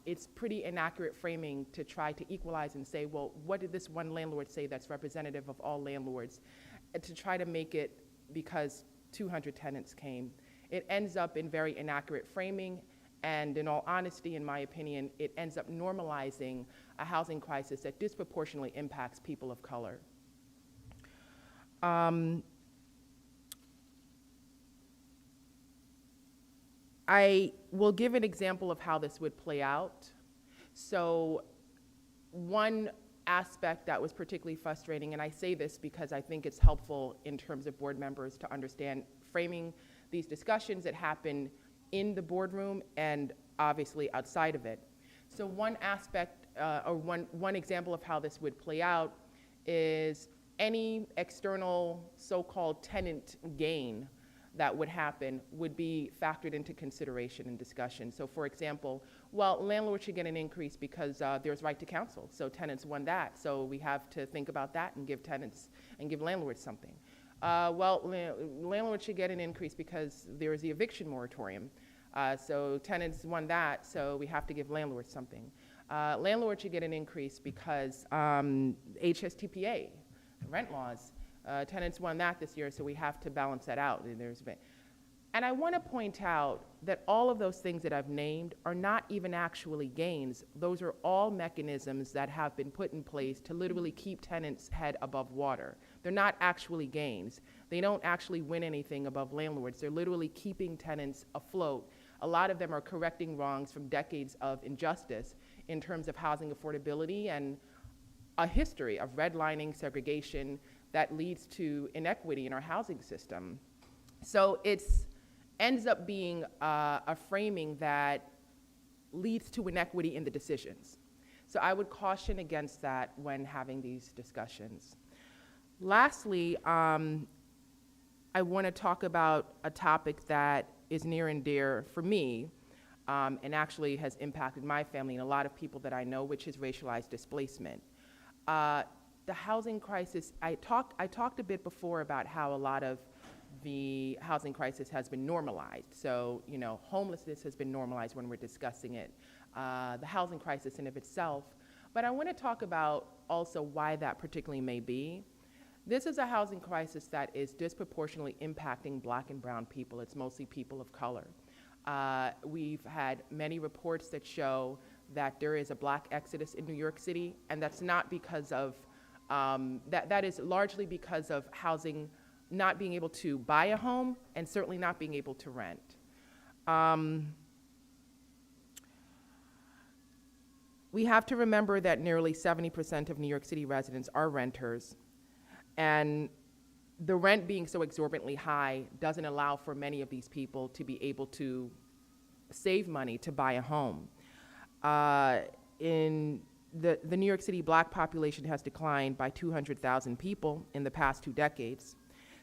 it's pretty inaccurate framing to try to equalize and say, well, what did this one landlord say that's representative of all landlords? And to try to make it because 200 tenants came. It ends up in very inaccurate framing, and in all honesty, in my opinion, it ends up normalizing a housing crisis that disproportionately impacts people of color. I will give an example of how this would play out. So one aspect that was particularly frustrating, and I say this because I think it's helpful in terms of board members to understand framing these discussions that happen in the boardroom and obviously outside of it. So one aspect, or one example of how this would play out is any external so-called tenant gain that would happen would be factored into consideration and discussion. So for example, well, landlords should get an increase because there's right to counsel. So tenants won that. So we have to think about that and give tenants and give landlords something. Landlords should get an increase because there is the eviction moratorium. So tenants won that, so we have to give landlords something. Landlords should get an increase because HSTPA, rent laws, tenants won that this year, so we have to balance that out. And I want to point out that all of those things that I've named are not even actually gains. Those are all mechanisms that have been put in place to literally keep tenants' head above water. They're not actually gains. They don't actually win anything above landlords. They're literally keeping tenants afloat. A lot of them are correcting wrongs from decades of injustice in terms of housing affordability and a history of redlining, segregation, that leads to inequity in our housing system. So it ends up being a framing that leads to inequity in the decisions. So I would caution against that when having these discussions. Lastly, I want to talk about a topic that is near and dear for me, and actually has impacted my family and a lot of people that I know, which is racialized displacement. The housing crisis, I talked a bit before about how a lot of the housing crisis has been normalized. So, homelessness has been normalized when we're discussing it, the housing crisis in of itself. But I want to talk about also why that particularly may be. This is a housing crisis that is disproportionately impacting Black and brown people. It's mostly people of color. We've had many reports that show that there is a Black exodus in New York City, and that's not because of that is largely because of housing, not being able to buy a home and certainly not being able to rent. We have to remember that nearly 70% of New York City residents are renters, and the rent being so exorbitantly high doesn't allow for many of these people to be able to save money to buy a home. In the New York City black population has declined by 200,000 people in the past 2 decades.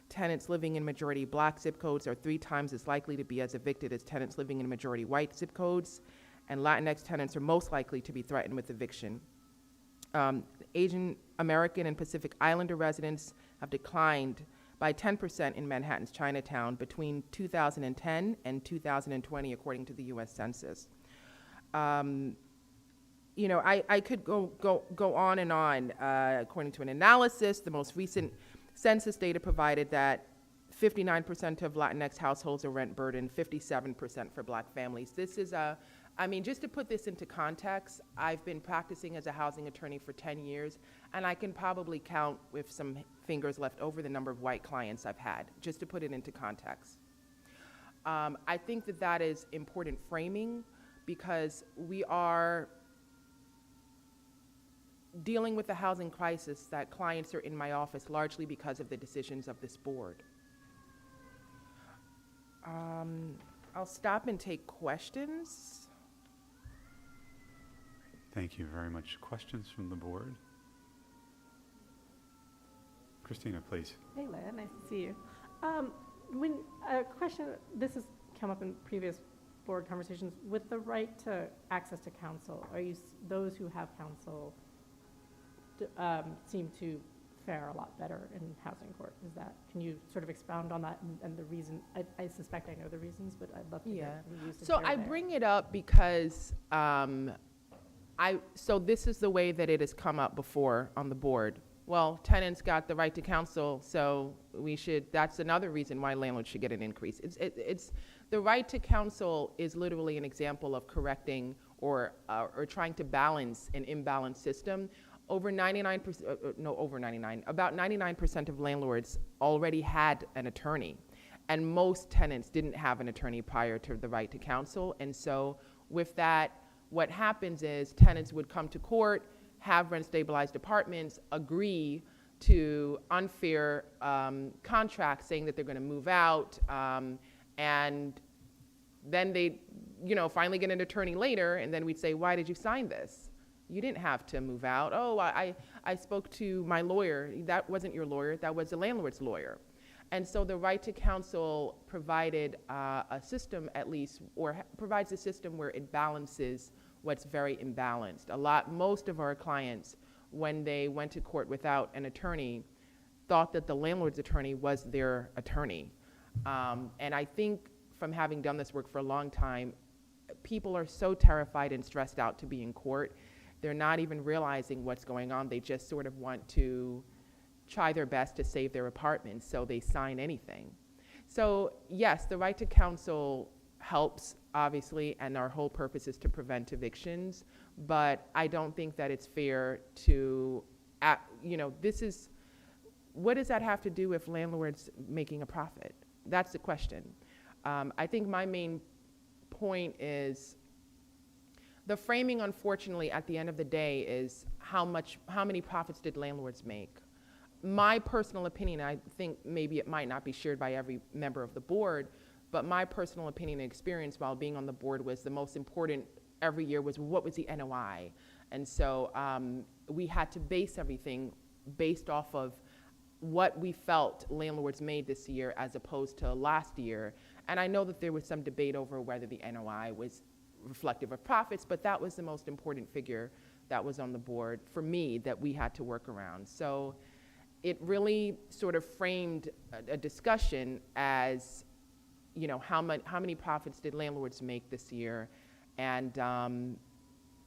Tenants living in majority black zip codes are 3 times as likely to be as evicted as tenants living in majority white zip codes, and Latinx tenants are most likely to be threatened with eviction. Asian American and Pacific Islander residents have declined by 10% in Manhattan's Chinatown between 2010 and 2020, according to the U.S. Census. You know, I could go on and on. According to an analysis, the most recent census data provided that 59% of Latinx households are rent burdened, 57% for black families. This is I mean, just to put this into context, I've been practicing as a housing attorney for 10 years, and I can probably count with some fingers left over the number of white clients I've had, just to put it into context. I think that that is important framing because we are dealing with the housing crisis that clients are in my office largely because of the decisions of this board. I'll stop and take questions. Thank you very much. Questions from the board? Christina, please. Hey, Leah, nice to see you. When a question, this has come up in previous board conversations, with the right to access to counsel, are you, those who have counsel seem to fare a lot better in housing court? Is that, can you sort of expound on that and the reason? I suspect I know the reasons, but I'd love to get the views to So share I there. bring it up because so this is the way that it has come up before on the board. Well, tenants got the right to counsel, so we should, that's another reason why landlords should get an increase. It's the right to counsel is literally an example of correcting or trying to balance an imbalanced system. Over 99%, no, over 99, about 99% of landlords already had an attorney, and most tenants didn't have an attorney prior to the right to counsel. And so with that, what happens is tenants would come to court, have rent-stabilized apartments, agree to unfair contracts saying that they're going to move out, and then they, you know, finally get an attorney later, and then we'd say, why did you sign this? You didn't have to move out. Oh, I spoke to my lawyer. That wasn't your lawyer. That was the landlord's lawyer. And so the right to counsel provided a system, at least, or provides a system where it balances what's very imbalanced. Most of our clients, when they went to court without an attorney, thought that the landlord's attorney was their attorney. And I think from having done this work for a long time, people are so terrified and stressed out to be in court. They're not even realizing what's going on. They just sort of want to try their best to save their apartment, so they sign anything. So yes, the right to counsel helps, obviously, and our whole purpose is to prevent evictions, but I don't think that it's fair to, you know, what does that have to do with landlords making a profit? That's the question. I think my main point is the framing, unfortunately, at the end of the day is how many profits did landlords make? My personal opinion, I think maybe it might not be shared by every member of the board, but my personal opinion and experience while being on the board was the most important every year was what was the NOI? And so we had to base everything based off of what we felt landlords made this year as opposed to last year. And I know that there was some debate over whether the NOI was reflective of profits, but that was the most important figure that was on the board for me that we had to work around. So it really sort of framed a discussion as, you know, how many profits did landlords make this year, and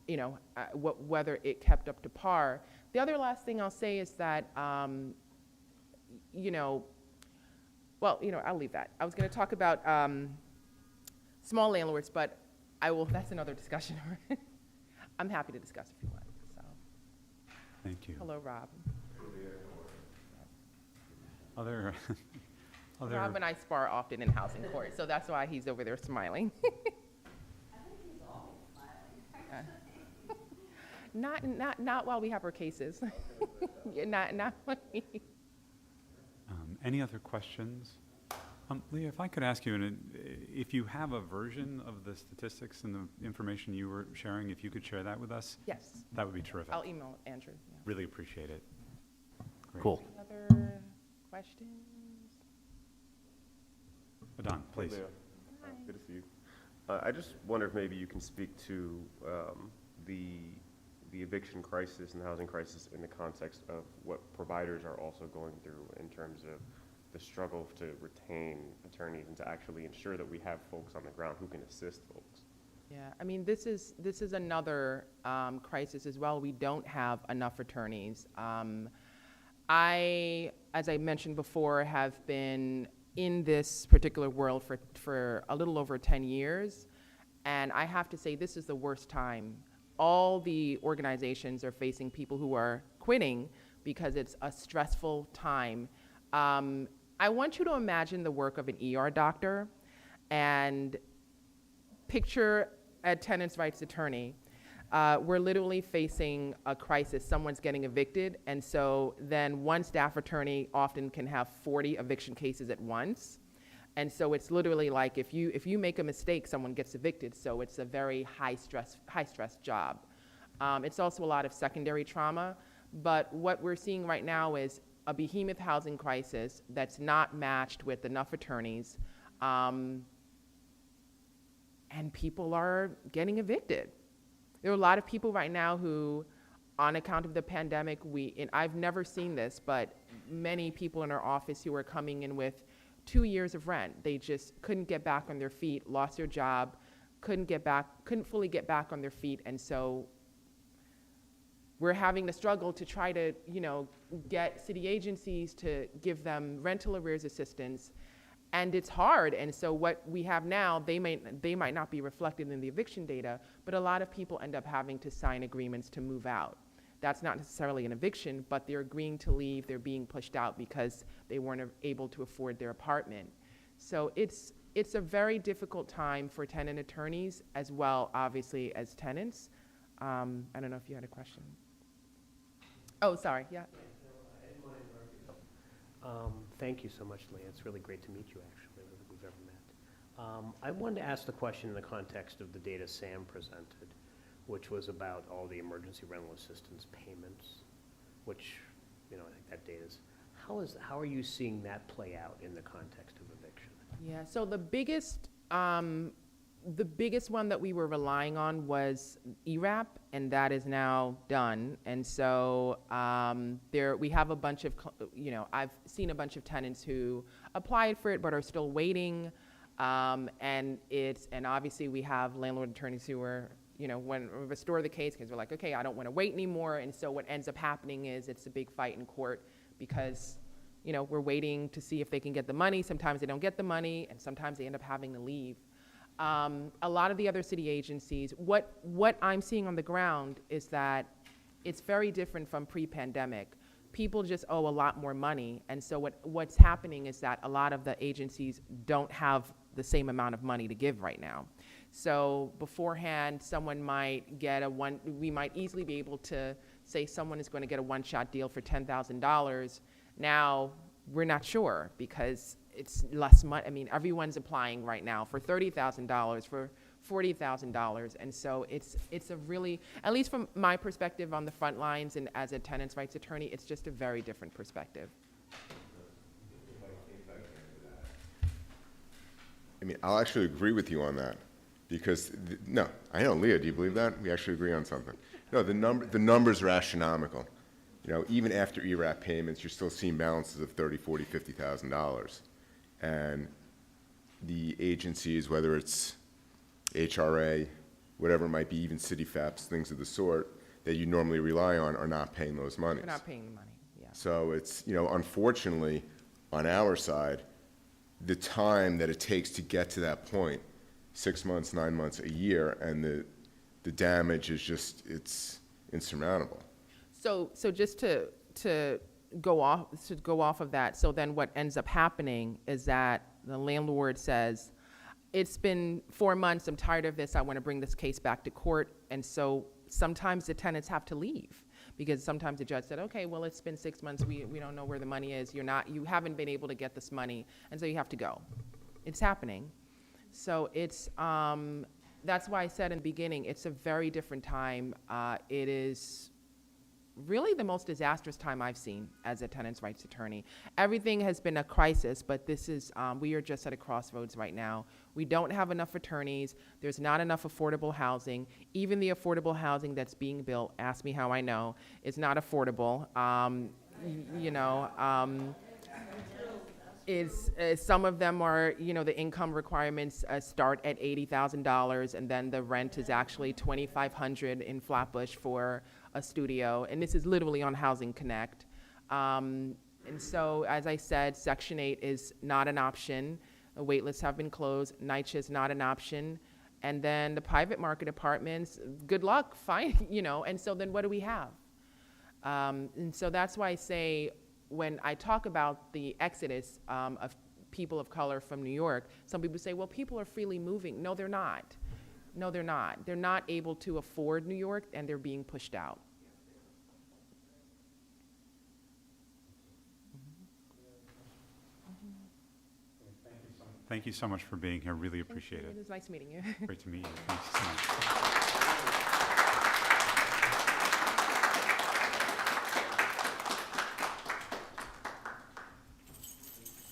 you know, whether it kept up to par. The other last thing I'll say is that, you know, well, you know, I'll leave that. I was going to talk about small landlords, but I will. That's another discussion. I'm happy to discuss if you want. So. Thank you. Hello, Rob. Other Rob and I spar often in housing court, so that's why he's over there smiling. I think he's always smiling. Not while we have our cases. Yeah, not when we. Any other questions? Leah, if I could ask you, if you have a version of the statistics and the information you were sharing, if you could share that with us, Yes, that would be terrific. I'll email Andrew. Yeah. Really appreciate it. Great. Cool. Any other questions? Adon, please. Leo. Good to see you. I just wonder if maybe you can speak to the eviction crisis and the housing crisis in the context of what providers are also going through in terms of the struggle to retain attorneys and to actually ensure that we have folks on the ground who can assist folks. Yeah, I mean, this is another crisis as well. We don't have enough attorneys. I, as I mentioned before, have been in this particular world for a little over 10 years, and I have to say this is the worst time. All the organizations are facing people who are quitting because it's a stressful time. I want you to imagine the work of an ER doctor and picture a tenants' rights attorney. We're literally facing a crisis. Someone's getting evicted, and so then one staff attorney often can have 40 eviction cases at once. And so it's literally like if you make a mistake, someone gets evicted. So it's a very high stress job. It's also a lot of secondary trauma. But what we're seeing right now is a behemoth housing crisis that's not matched with enough attorneys, and people are getting evicted. There are a lot of people right now who, on account of the pandemic, and I've never seen this, but many people in our office who are coming in with 2 years of rent. They just couldn't get back on their feet, lost their job, couldn't fully get back on their feet, and so we're having to struggle to try to, get city agencies to give them rental arrears assistance, and it's hard. And so what we have now, they might not be reflected in the eviction data, but a lot of people end up having to sign agreements to move out. That's not necessarily an eviction, but they're agreeing to leave. They're being pushed out because they weren't able to afford their apartment. So it's a very difficult time for tenant attorneys as well, obviously, as tenants. I don't know if you had a question. Oh, sorry, yeah. Thank you so much, Leah. It's really great to meet you, actually. I don't think we've ever met. I wanted to ask the question in the context of the data Sam presented, which was about all the emergency rental assistance payments, which, I think that data is, how are you seeing that play out in the context of eviction? Yeah, so the biggest one that we were relying on was ERAP, and that is now done. And so we have a bunch of, I've seen a bunch of tenants who applied for it but are still waiting. And obviously we have landlord attorneys who are, when we restore the case, because we're like, okay, I don't want to wait anymore. And so what ends up happening is it's a big fight in court because, we're waiting to see if they can get the money. Sometimes they don't get the money, and sometimes they end up having to leave. A lot of the other city agencies, what I'm seeing on the ground is that it's very different from pre-pandemic. People just owe a lot more money, and so what's happening is that a lot of the agencies don't have the same amount of money to give right now. So beforehand, someone might we might easily be able to say someone is going to get a one-shot deal for $10,000. Now, we're not sure because it's less money. I mean, everyone's applying right now for $30,000, for $40,000. And so it's a really, at least from my perspective on the front lines and as a tenants' rights attorney, it's just a very different perspective. I mean, I'll actually agree with you on that because, no, I know, Leah, do you believe that? We actually agree on something. No, the numbers are astronomical. Even after ERAP payments, you're still seeing balances of $30,000, $40,000, $50,000. And the agencies, whether it's HRA, whatever it might be, even city FAPs, things of the sort that you normally rely on are not paying those monies. We're not paying the money, yeah. So it's, unfortunately, on our side, the time that it takes to get to that point, 6 months, 9 months, a year, and the damage is just, it's insurmountable. So just to go off of that, so then what ends up happening is that the landlord says, it's been 4 months, I'm tired of this, I want to bring this case back to court, and so sometimes the tenants have to leave because sometimes the judge said, okay, well, it's been 6 months, we don't know where the money is, you haven't been able to get this money, and so you have to go. It's happening. So it's, that's why I said in the beginning, it's a very different time. It is really the most disastrous time I've seen as a tenants' rights attorney. Everything has been a crisis, but this is, we are just at a crossroads right now. We don't have enough attorneys. There's not enough affordable housing. Even the affordable housing that's being built, ask me how I know, is not affordable. Some of them are, the income requirements start at $80,000, and then the rent is actually $2,500 in Flatbush for a studio, and this is literally on Housing Connect. And so, as I said, Section 8 is not an option. The wait lists have been closed. NYCHA is not an option. And then the private market apartments, good luck, fine, and so then what do we have? And so that's why I say, when I talk about the exodus of people of color from New York, some people say, well, people are freely moving. No, they're not. No, they're not. They're not able to afford New York, and they're being pushed out. Thank you so much for being here. Really appreciate it. It was nice meeting you. Great to meet you. Thanks so much.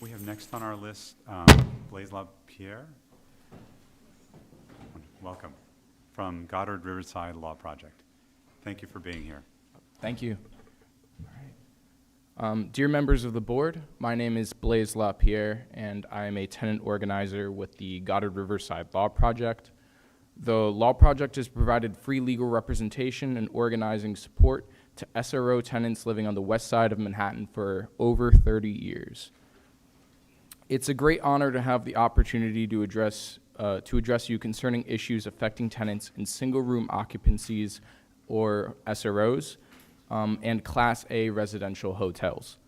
We have next on our list, Blaise LaPierre. Welcome. From Goddard Riverside Law Project. Thank you for being here. Thank you. All right. Dear members of the board, my name is Blaise LaPierre, and I am a tenant organizer with the Goddard Riverside Law Project. The Law Project has provided free legal representation and organizing support to SRO tenants living on the west side of Manhattan for over 30 years. It's a great honor to have the opportunity to address you concerning issues affecting tenants in single-room occupancies, or SROs, and Class A residential hotels.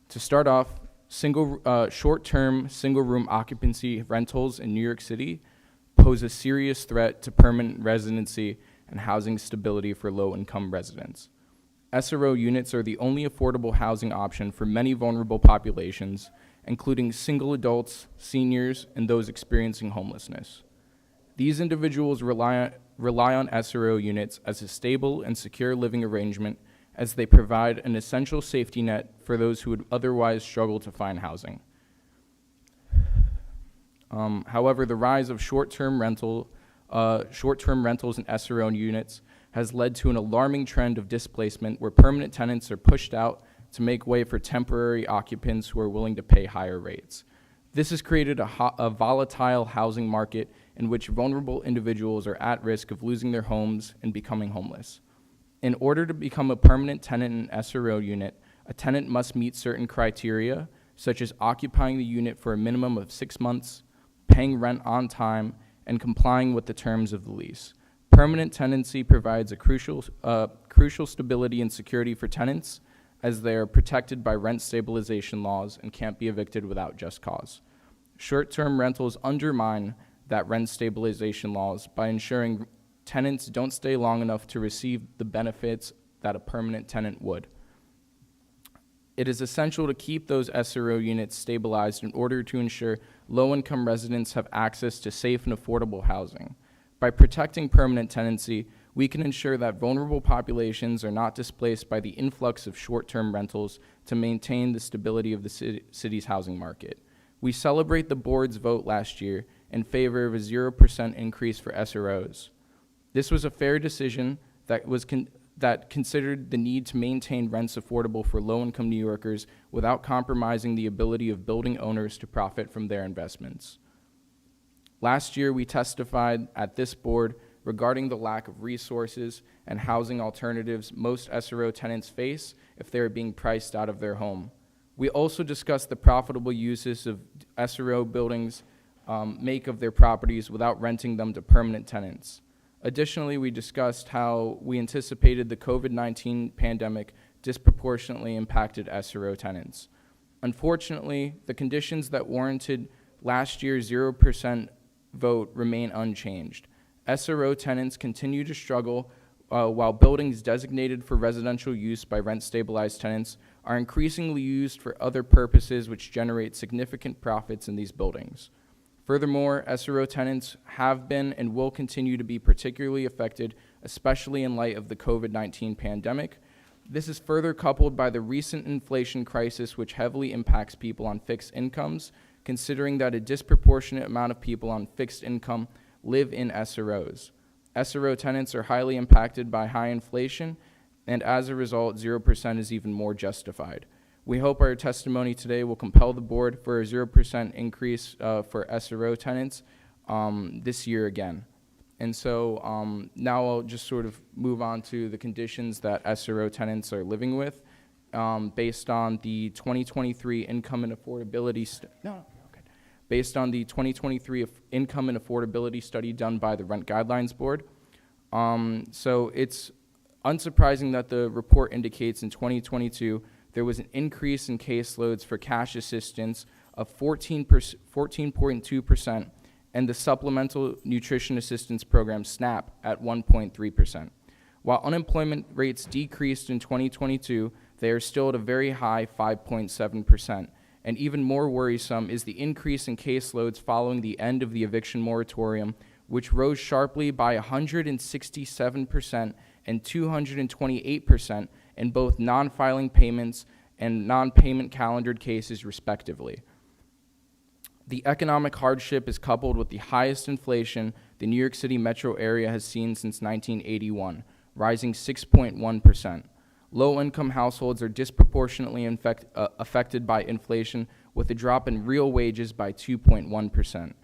To start off, short-term single-room occupancy rentals in New York City pose a serious threat to permanent residency and housing stability for low-income residents. SRO units are the only affordable housing option for many vulnerable populations, including single adults, seniors, and those experiencing homelessness. These individuals rely on SRO units as a stable and secure living arrangement, as they provide an essential safety net for those who would otherwise struggle to find housing. However, the rise of short-term rentals and SRO units has led to an alarming trend of displacement, where permanent tenants are pushed out to make way for temporary occupants who are willing to pay higher rates. This has created a volatile housing market in which vulnerable individuals are at risk of losing their homes and becoming homeless. In order to become a permanent tenant in an SRO unit, a tenant must meet certain criteria, such as occupying the unit for a minimum of 6 months, paying rent on time, and complying with the terms of the lease. Permanent tenancy provides a crucial stability and security for tenants, as they are protected by rent stabilization laws and can't be evicted without just cause. Short-term rentals undermine that rent stabilization laws by ensuring tenants don't stay long enough to receive the benefits that a permanent tenant would. It is essential to keep those SRO units stabilized in order to ensure low-income residents have access to safe and affordable housing. By protecting permanent tenancy, we can ensure that vulnerable populations are not displaced by the influx of short-term rentals to maintain the stability of the city's housing market. We celebrate the board's vote last year in favor of a 0% increase for SROs. This was a fair decision that considered the need to maintain rents affordable for low-income New Yorkers without compromising the ability of building owners to profit from their investments. Last year, we testified at this board regarding the lack of resources and housing alternatives most SRO tenants face if they are being priced out of their home. We also discussed the profitable uses of SRO buildings make of their properties without renting them to permanent tenants. Additionally, we discussed how we anticipated the COVID-19 pandemic disproportionately impacted SRO tenants. Unfortunately, the conditions that warranted last year's 0% vote remain unchanged. SRO tenants continue to struggle while buildings designated for residential use by rent-stabilized tenants are increasingly used for other purposes which generate significant profits in these buildings. Furthermore, SRO tenants have been and will continue to be particularly affected, especially in light of the COVID-19 pandemic. This is further coupled by the recent inflation crisis, which heavily impacts people on fixed incomes, considering that a disproportionate amount of people on fixed income live in SROs. SRO tenants are highly impacted by high inflation, and as a result, 0% is even more justified. We hope our testimony today will compel the board for a 0% increase for SRO tenants this year again. And so now I'll just sort of move on to the conditions that SRO tenants are living with based on the 2023 income and affordability based on the 2023 income and affordability study done by the Rent Guidelines Board. So it's unsurprising that the report indicates in 2022 there was an increase in caseloads for cash assistance of 14.2%, and the Supplemental Nutrition Assistance Program, SNAP, at 1.3%. While unemployment rates decreased in 2022, they are still at a very high 5.7%. And even more worrisome is the increase in caseloads following the end of the eviction moratorium, which rose sharply by 167% and 228% in both non-filing payments and non-payment calendared cases, respectively. The economic hardship is coupled with the highest inflation the New York City metro area has seen since 1981, rising 6.1%. Low-income households are disproportionately affected by inflation, with a drop in real wages by 2.1%.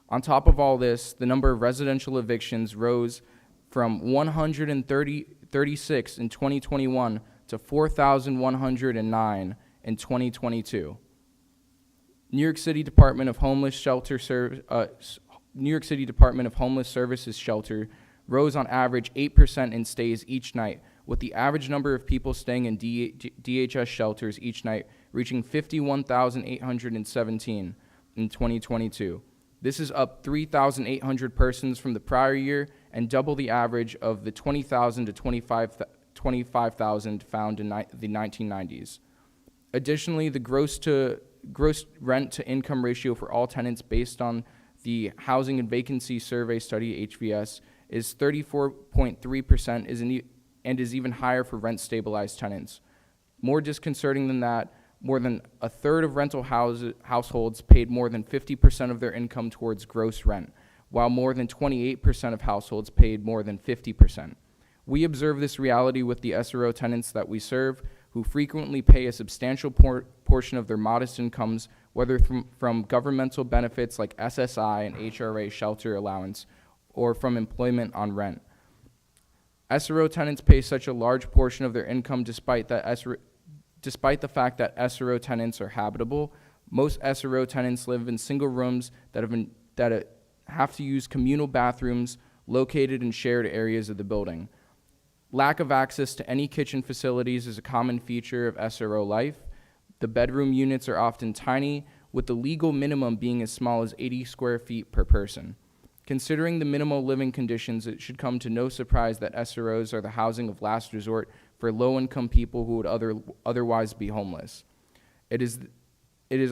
On top of all this, the number of residential evictions rose from 136 in 2021 to 4,109 in 2022. New York City Department of Homeless Services shelter rose on average 8% in stays each night, with the average number of people staying in DHS shelters each night reaching 51,817 in 2022. This is up 3,800 persons from the prior year and double the average of the 20,000 to 25,000 found in the 1990s. Additionally, the gross rent to income ratio for all tenants based on the Housing and Vacancy Survey Study, HVS, is 34.3% and is even higher for rent-stabilized tenants. More disconcerting than that, more than a third of rental households paid more than 50% of their income towards gross rent, while more than 28% of households paid more than 50%. We observe this reality with the SRO tenants that we serve, who frequently pay a substantial portion of their modest incomes, whether from governmental benefits like SSI and HRA shelter allowance, or from employment on rent. SRO tenants pay such a large portion of their income despite the fact that SRO tenants are habitable. Most SRO tenants live in single rooms that have to use communal bathrooms located in shared areas of the building. Lack of access to any kitchen facilities is a common feature of SRO life. The bedroom units are often tiny, with the legal minimum being as small as 80 square feet per person. Considering the minimal living conditions, it should come to no surprise that SROs are the housing of last resort for low-income people who would otherwise be homeless. It is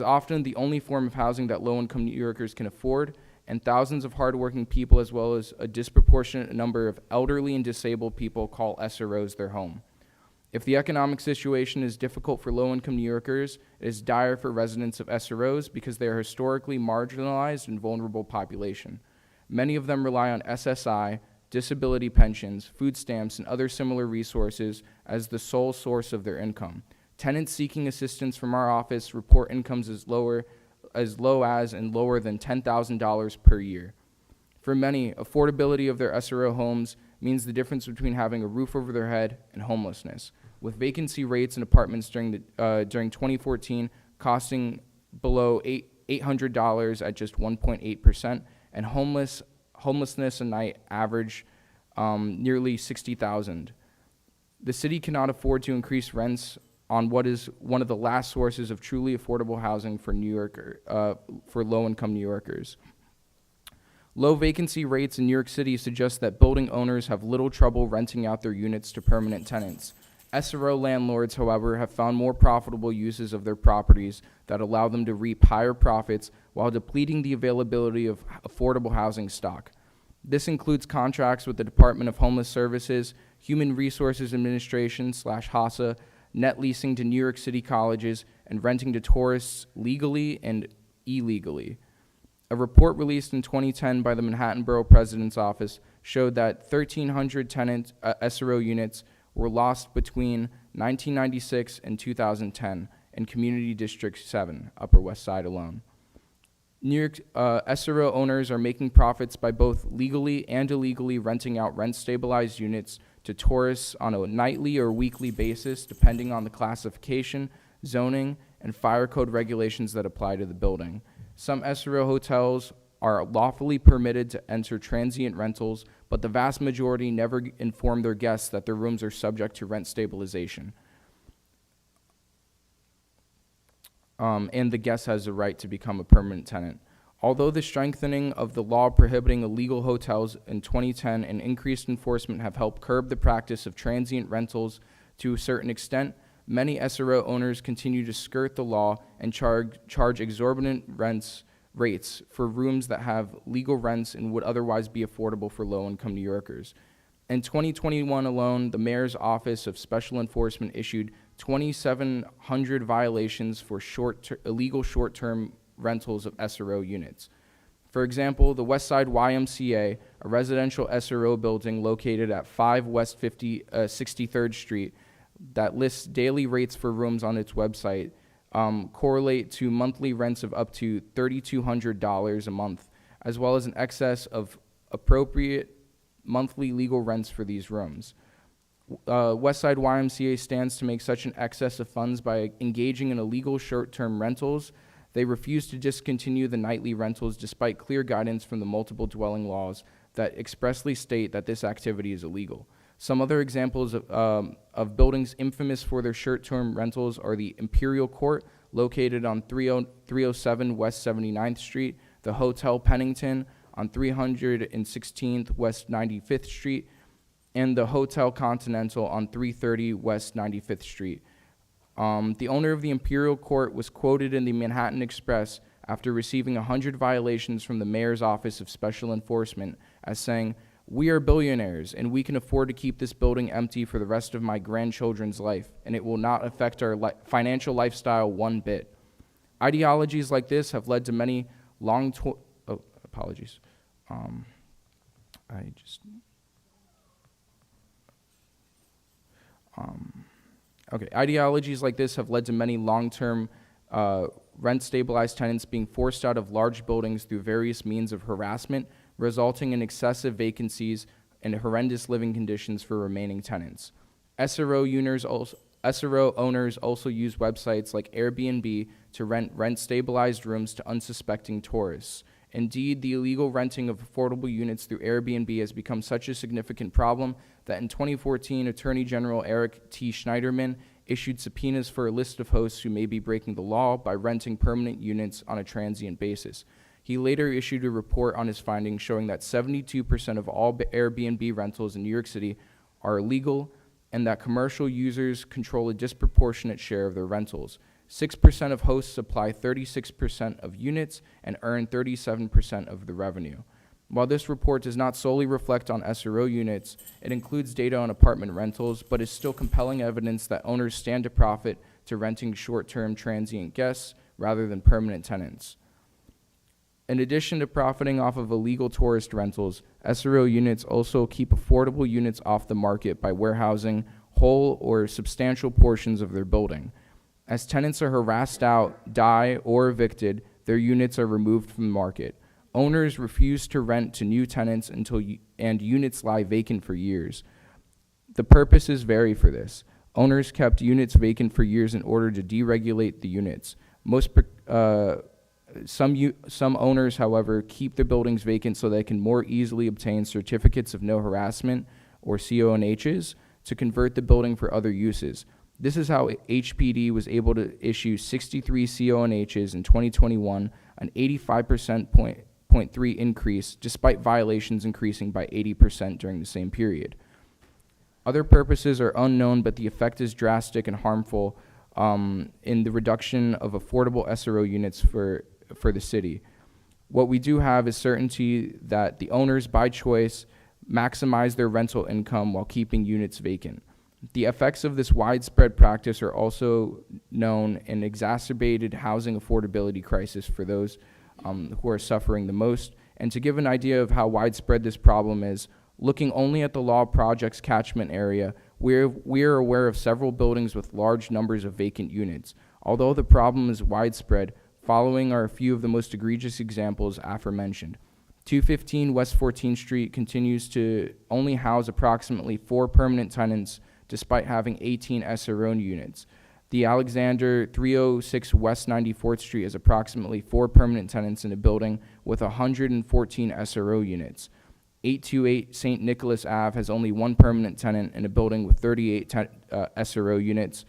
often the only form of housing that low-income New Yorkers can afford, and thousands of hardworking people, as well as a disproportionate number of elderly and disabled people, call SROs their home. If the economic situation is difficult for low-income New Yorkers, it is dire for residents of SROs because they are historically marginalized and vulnerable population. Many of them rely on SSI, disability pensions, food stamps, and other similar resources as the sole source of their income. Tenants seeking assistance from our office report incomes as low as and lower than $10,000 per year. For many, affordability of their SRO homes means the difference between having a roof over their head and homelessness, with vacancy rates in apartments during 2014 costing below $800 at just 1.8%, and homelessness a night average nearly $60,000. The city cannot afford to increase rents on what is one of the last sources of truly affordable housing for for low-income New Yorkers. Low vacancy rates in New York City suggest that building owners have little trouble renting out their units to permanent tenants. SRO landlords, however, have found more profitable uses of their properties that allow them to reap higher profits while depleting the availability of affordable housing stock. This includes contracts with the Department of Homeless Services, Human Resources Administration /HASA, net leasing to New York City colleges, and renting to tourists legally and illegally. A report released in 2010 by the Manhattan Borough President's Office showed that 1,300 tenant SRO units were lost between 1996 and 2010 in Community District 7, Upper West Side alone. New York SRO owners are making profits by both legally and illegally renting out rent-stabilized units to tourists on a nightly or weekly basis, depending on the classification, zoning, and fire code regulations that apply to the building. Some SRO hotels are lawfully permitted to enter transient rentals, but the vast majority never inform their guests that their rooms are subject to rent stabilization. And the guest has a right to become a permanent tenant. Although the strengthening of the law prohibiting illegal hotels in 2010 and increased enforcement have helped curb the practice of transient rentals to a certain extent, many SRO owners continue to skirt the law and charge exorbitant rates for rooms that have legal rents and would otherwise be affordable for low-income New Yorkers. In 2021 alone, the Mayor's Office of Special Enforcement issued 2,700 violations for illegal short-term rentals of SRO units. For example, the Westside YMCA, a residential SRO building located at 5 West 63rd Street, that lists daily rates for rooms on its website, correlate to monthly rents of up to $3,200 a month, as well as an excess of appropriate monthly legal rents for these rooms. Westside YMCA stands to make such an excess of funds by engaging in illegal short-term rentals. They refuse to discontinue the nightly rentals despite clear guidance from the multiple dwelling laws that expressly state that this activity is illegal. Some other examples of buildings infamous for their short-term rentals are the Imperial Court, located on 307 West 79th Street, the Hotel Pennington on 316th West 95th Street, and the Hotel Continental on 330 West 95th Street. The owner of the Imperial Court was quoted in the Manhattan Express after receiving 100 violations from the Mayor's Office of Special Enforcement as saying, "We are billionaires, and we can afford to keep this building empty for the rest of my grandchildren's life, and it will not affect our financial lifestyle one bit." Ideologies like this have led to many Ideologies like this have led to many long-term rent-stabilized tenants being forced out of large buildings through various means of harassment, resulting in excessive vacancies and horrendous living conditions for remaining tenants. SRO owners also use websites like Airbnb to rent rent-stabilized rooms to unsuspecting tourists. Indeed, the illegal renting of affordable units through Airbnb has become such a significant problem that in 2014, Attorney General Eric T. Schneiderman issued subpoenas for a list of hosts who may be breaking the law by renting permanent units on a transient basis. He later issued a report on his findings showing that 72% of all Airbnb rentals in New York City are illegal and that commercial users control a disproportionate share of their rentals. 6% of hosts supply 36% of units and earn 37% of the revenue. While this report does not solely reflect on SRO units, it includes data on apartment rentals, but is still compelling evidence that owners stand to profit to renting short-term transient guests rather than permanent tenants. In addition to profiting off of illegal tourist rentals, SRO units also keep affordable units off the market by warehousing whole or substantial portions of their building. As tenants are harassed out, die, or evicted, their units are removed from the market. Owners refuse to rent to new tenants and units lie vacant for years. The purposes vary for this. Owners kept units vacant for years in order to deregulate the units. Some owners, however, keep their buildings vacant so they can more easily obtain certificates of no harassment, or CONHs, to convert the building for other uses. This is how HPD was able to issue 63 CONHs in 2021, an 85% 5.3 increase, despite violations increasing by 80% during the same period. Other purposes are unknown, but the effect is drastic and harmful in the reduction of affordable SRO units for the city. What we do have is certainty that the owners, by choice, maximize their rental income while keeping units vacant. The effects of this widespread practice are also known in exacerbated housing affordability crisis for those who are suffering the most. And to give an idea of how widespread this problem is, looking only at the law project's catchment area, we are aware of several buildings with large numbers of vacant units. Although the problem is widespread, following are a few of the most egregious examples aforementioned. 215 West 14th Street continues to only house approximately 4 permanent tenants despite having 18 SRO units. The Alexander 306 West 94th Street has approximately 4 permanent tenants in a building with 114 SRO units. 828 St. Nicholas Ave has only 1 permanent tenant in a building with 38 SRO units.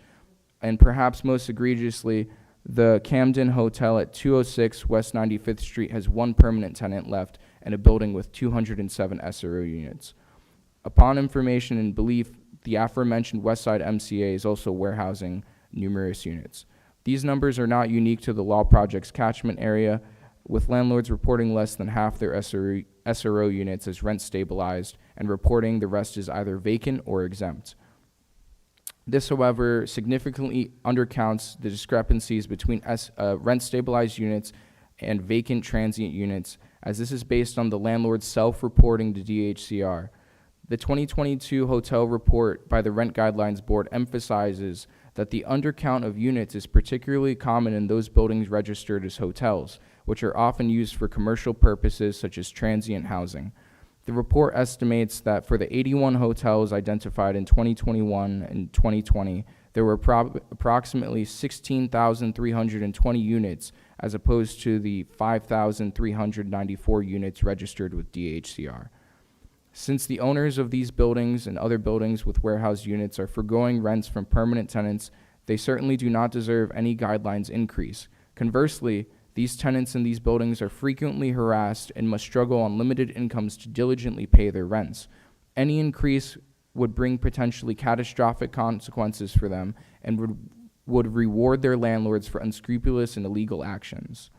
And perhaps most egregiously, the Camden Hotel at 206 West 95th Street has 1 permanent tenant left in a building with 207 SRO units. Upon information and belief, the aforementioned Westside MCA is also warehousing numerous units. These numbers are not unique to the law project's catchment area, with landlords reporting less than half their SRO units as rent stabilized and reporting the rest as either vacant or exempt. This, however, significantly undercounts the discrepancies between rent-stabilized units and vacant transient units, as this is based on the landlord's self-reporting to DHCR. The 2022 hotel report by the Rent Guidelines Board emphasizes that the undercount of units is particularly common in those buildings registered as hotels, which are often used for commercial purposes such as transient housing. The report estimates that for the 81 hotels identified in 2021 and 2020, there were approximately 16,320 units as opposed to the 5,394 units registered with DHCR. Since the owners of these buildings and other buildings with warehouse units are foregoing rents from permanent tenants, they certainly do not deserve any guidelines increase. Conversely, these tenants in these buildings are frequently harassed and must struggle on limited incomes to diligently pay their rents. Any increase would bring potentially catastrophic consequences for them and would reward their landlords for unscrupulous and illegal actions.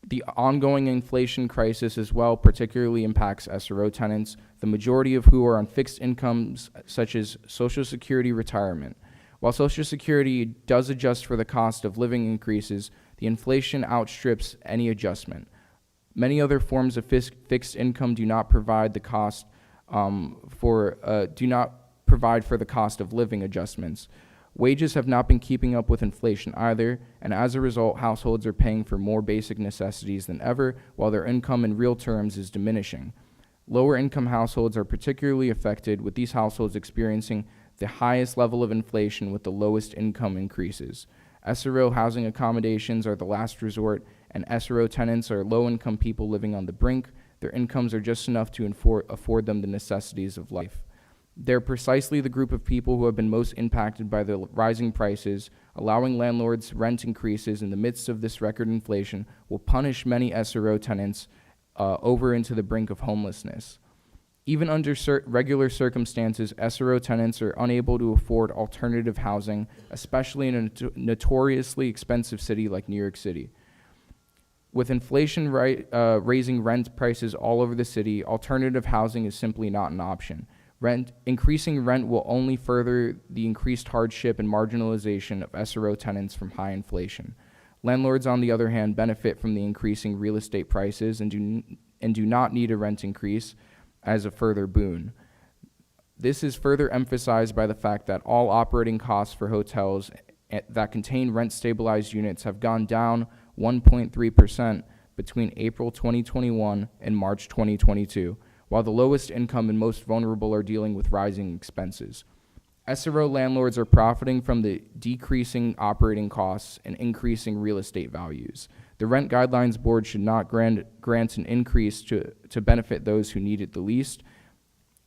The ongoing inflation crisis as well particularly impacts SRO tenants, the majority of who are on fixed incomes such as Social Security retirement. While Social Security does adjust for the cost of living increases, the inflation outstrips any adjustment. Many other forms of fixed income do not provide the cost for the cost of living adjustments. Wages have not been keeping up with inflation either, and as a result, households are paying for more basic necessities than ever, while their income in real terms is diminishing. Lower income households are particularly affected, with these households experiencing the highest level of inflation with the lowest income increases. SRO housing accommodations are the last resort, and SRO tenants are low-income people living on the brink. Their incomes are just enough to afford them the necessities of life. They're precisely the group of people who have been most impacted by the rising prices. Allowing landlords rent increases in the midst of this record inflation will punish many SRO tenants over into the brink of homelessness. Even under regular circumstances, SRO tenants are unable to afford alternative housing, especially in a notoriously expensive city like New York City. With inflation raising rent prices all over the city, alternative housing is simply not an option. Increasing rent will only further the increased hardship and marginalization of SRO tenants from high inflation. Landlords, on the other hand, benefit from the increasing real estate prices and do not need a rent increase as a further boon. This is further emphasized by the fact that all operating costs for hotels that contain rent-stabilized units have gone down 1.3% between April 2021 and March 2022, while the lowest income and most vulnerable are dealing with rising expenses. SRO landlords are profiting from the decreasing operating costs and increasing real estate values. The Rent Guidelines Board should not grant an increase to benefit those who need it the least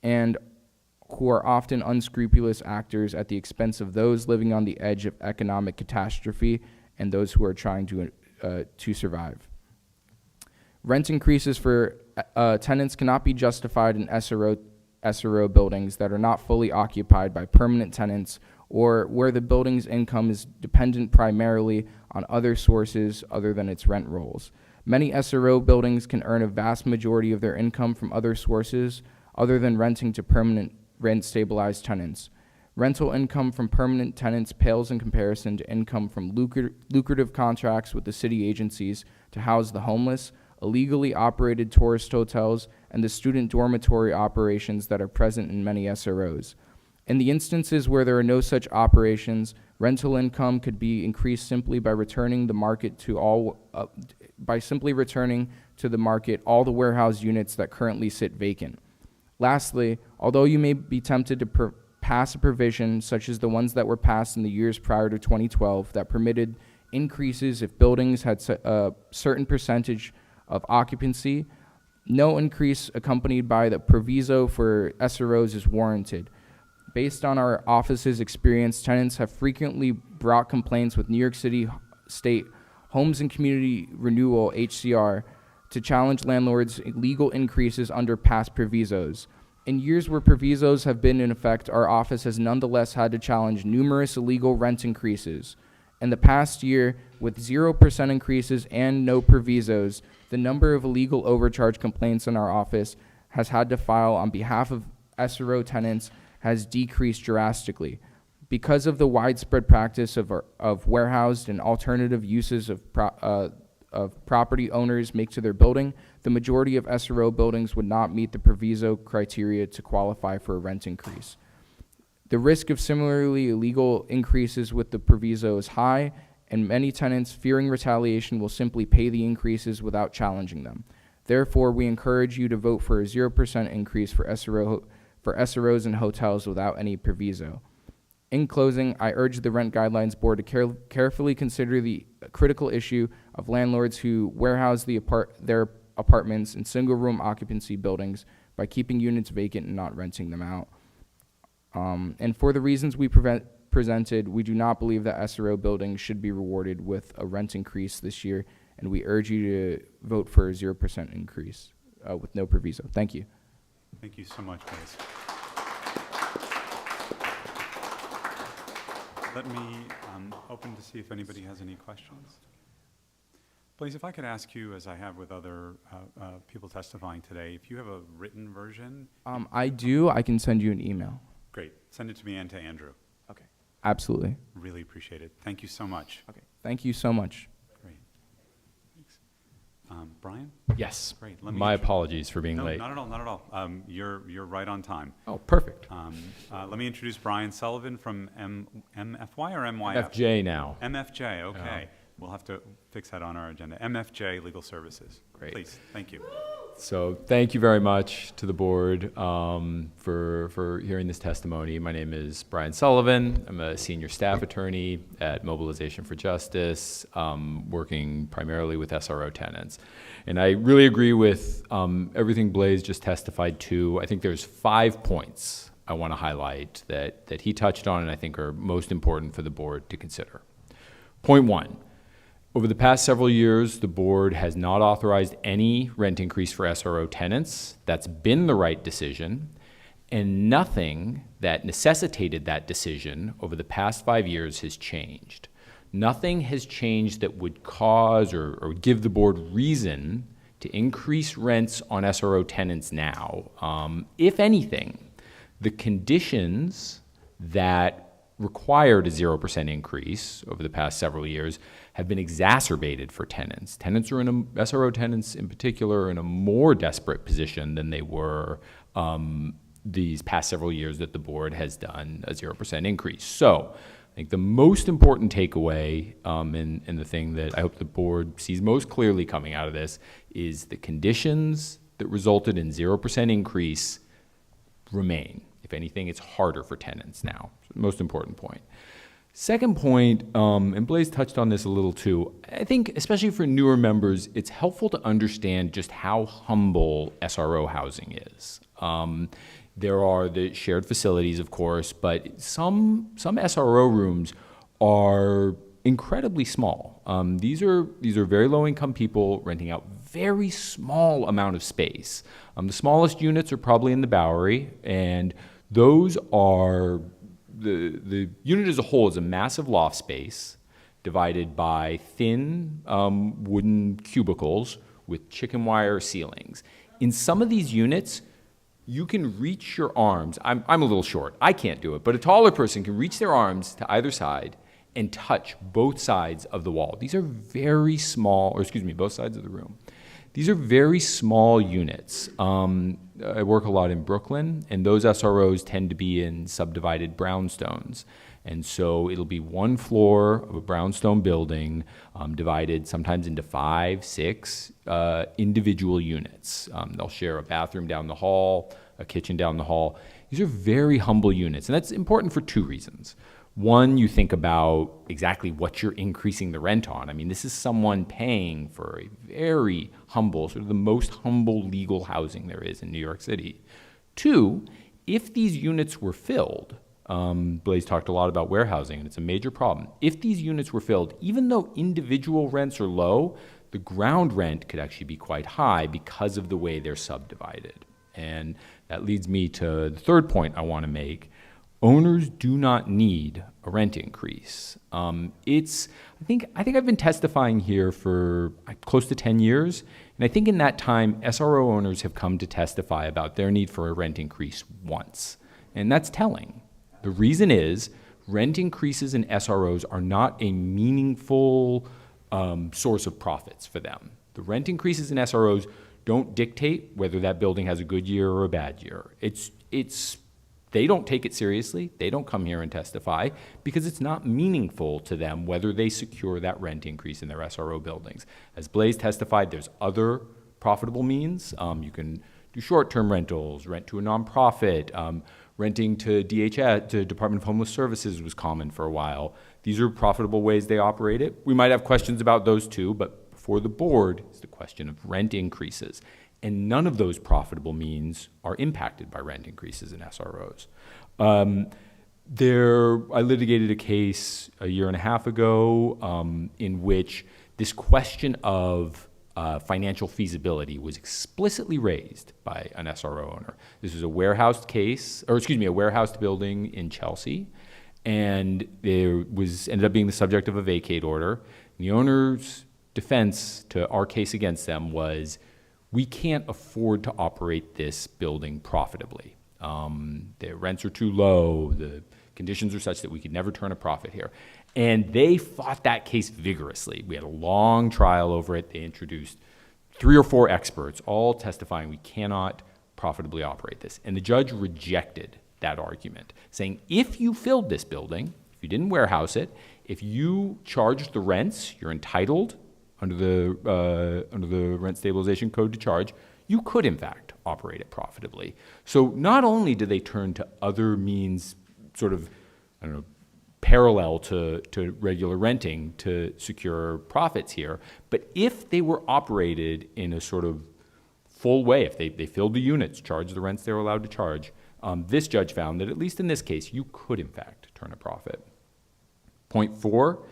and who are often unscrupulous actors at the expense of those living on the edge of economic catastrophe and those who are trying to survive. Rent increases for tenants cannot be justified in SRO buildings that are not fully occupied by permanent tenants or where the building's income is dependent primarily on other sources other than its rent rolls. Many SRO buildings can earn a vast majority of their income from other sources other than renting to permanent rent-stabilized tenants. Rental income from permanent tenants pales in comparison to income from lucrative contracts with the city agencies to house the homeless, illegally operated tourist hotels, and the student dormitory operations that are present in many SROs. In the instances where there are no such operations, rental income could be increased simply by returning the market to all all the warehouse units that currently sit vacant. Lastly, although you may be tempted to pass a provision such as the ones that were passed in the years prior to 2012 that permitted increases if buildings had a certain percentage of occupancy, no increase accompanied by the proviso for SROs is warranted. Based on our office's experience, tenants have frequently brought complaints with New York City State Homes and Community Renewal, HCR, to challenge landlords' illegal increases under past provisos. In years where provisos have been in effect, our office has nonetheless had to challenge numerous illegal rent increases. In the past year, with 0% increases and no provisos, the number of illegal overcharge complaints in our office has had to file on behalf of SRO tenants has decreased drastically. Because of the widespread practice of warehoused and alternative uses of property owners make to their building, the majority of SRO buildings would not meet the proviso criteria to qualify for a rent increase. The risk of similarly illegal increases with the proviso is high, and many tenants, fearing retaliation, will simply pay the increases without challenging them. Therefore, we encourage you to vote for a 0% increase for SROs and hotels without any proviso. In closing, I urge the Rent Guidelines Board to carefully consider the critical issue of landlords who warehouse their apartments in single-room occupancy buildings by keeping units vacant and not renting them out. And for the reasons we presented, we do not believe that SRO buildings should be rewarded with a rent increase this year, and we urge you to vote for a 0% increase with no proviso. Thank you. Thank you so much, Blaise. Let me open to see if anybody has any questions. Blaise, if I could ask you, as I have with other people testifying today, if you have a written version. I do. I can send you an email. Great. Send it to me and to Andrew. Okay. Absolutely. Really appreciate it. Thank you so much. Okay. Thank you so much. Great. Thanks. Brian? Yes. Great. My apologies for being late. Not at all, not at all. You're right on time. Oh, perfect. Let me introduce Brian Sullivan from MFY or MYF? FJ now. MFJ, okay. We'll have to fix that on our agenda. MFJ Legal Services. Great. Please, thank you. So thank you very much to the board for hearing this testimony. My name is Brian Sullivan. I'm a senior staff attorney at Mobilization for Justice, working primarily with SRO tenants. And I really agree with everything Blaise just testified to. I think there's 5 points I want to highlight that he touched on and I think are most important for the board to consider. Point 1. Over the past several years, the board has not authorized any rent increase for SRO tenants. That's been the right decision, and nothing that necessitated that decision over the past 5 years has changed. Nothing has changed that would cause or give the board reason to increase rents on SRO tenants now. If anything, the conditions that required a 0% increase over the past several years have been exacerbated for tenants. SRO tenants in particular are in a more desperate position than they were these past several years that the board has done a 0% increase. So I think the most important takeaway and the thing that I hope the board sees most clearly coming out of this is the conditions that resulted in 0% increase remain. If anything, it's harder for tenants now. Most important point. Second point, and Blaise touched on this a little too, I think especially for newer members, it's helpful to understand just how humble SRO housing is. There are the shared facilities, of course, but some SRO rooms are incredibly small. These are very low-income people renting out very small amount of space. The smallest units are probably in the Bowery, and those are, the unit as a whole is a massive loft space divided by thin wooden cubicles with chicken wire ceilings. In some of these units, you can reach your arms. I'm a little short. I can't do it, but a taller person can reach their arms to either side and touch both sides of the wall. These are very small, or excuse me, both sides of the room. These are very small units. I work a lot in Brooklyn, and those SROs tend to be in subdivided brownstones. And so it'll be one floor of a brownstone building divided sometimes into 5, 6 individual units. They'll share a bathroom down the hall, a kitchen down the hall. These are very humble units, and that's important for 2 reasons. One, you think about exactly what you're increasing the rent on. I mean, this is someone paying for a very humble, sort of the most humble legal housing there is in New York City. 2, if these units were filled, Blaze talked a lot about warehousing, and it's a major problem. If these units were filled, even though individual rents are low, the ground rent could actually be quite high because of the way they're subdivided. And that leads me to the third point I want to make. Owners do not need a rent increase. I think I've been testifying here for close to 10 years, and I think in that time, SRO owners have come to testify about their need for a rent increase once, and that's telling. The reason is rent increases in SROs are not a meaningful source of profits for them. The rent increases in SROs don't dictate whether that building has a good year or a bad year. They don't take it seriously. They don't come here and testify because it's not meaningful to them whether they secure that rent increase in their SRO buildings. As Blaze testified, there's other profitable means. You can do short-term rentals, rent to a nonprofit, renting to DHS, to Department of Homeless Services was common for a while. These are profitable ways they operate it. We might have questions about those too, but before the board is the question of rent increases. And none of those profitable means are impacted by rent increases in SROs. I litigated a case a year and a half ago in which this question of financial feasibility was explicitly raised by an SRO owner. This was a warehouse case, or excuse me, a warehouse building in Chelsea, and ended up being the subject of a vacate order. And the owner's defense to our case against them was, we can't afford to operate this building profitably. The rents are too low, the conditions are such that we could never turn a profit here. And they fought that case vigorously. We had a long trial over it. They introduced 3 or 4 experts, all testifying we cannot profitably operate this. And the judge rejected that argument, saying if you filled this building, if you didn't warehouse it, if you charged the rents you're entitled under the Rent Stabilization Code to charge, you could in fact operate it profitably. So not only do they turn to other means, sort of, parallel to regular renting to secure profits here, but if they were operated in a sort of full way, if they filled the units, charged the rents they were allowed to charge, this judge found that at least in this case, you could in fact turn a profit. Point 4,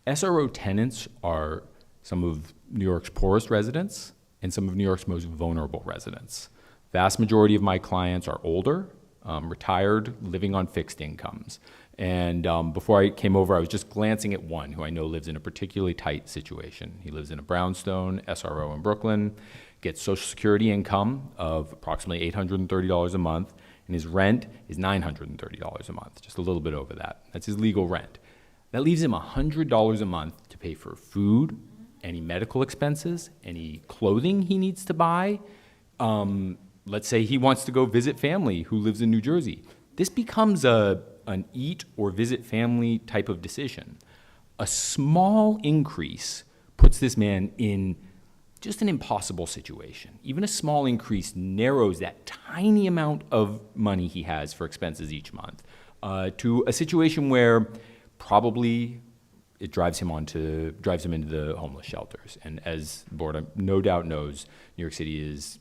SRO tenants are some of New York's poorest residents and some of New York's most vulnerable residents. Vast majority of my clients are older, retired, living on fixed incomes. And before I came over, I was just glancing at one who I know lives in a particularly tight situation. He lives in a brownstone SRO in Brooklyn, gets Social Security income of approximately $830 a month, and his rent is $930 a month, just a little bit over that. That's his legal rent. That leaves him $100 a month to pay for food, any medical expenses, any clothing he needs to buy. Let's say he wants to go visit family who lives in New Jersey. This becomes an eat or visit family type of decision. A small increase puts this man in just an impossible situation. Even a small increase narrows that tiny amount of money he has for expenses each month to a situation where probably it drives him into the homeless shelters. And as the board no doubt knows, New York City is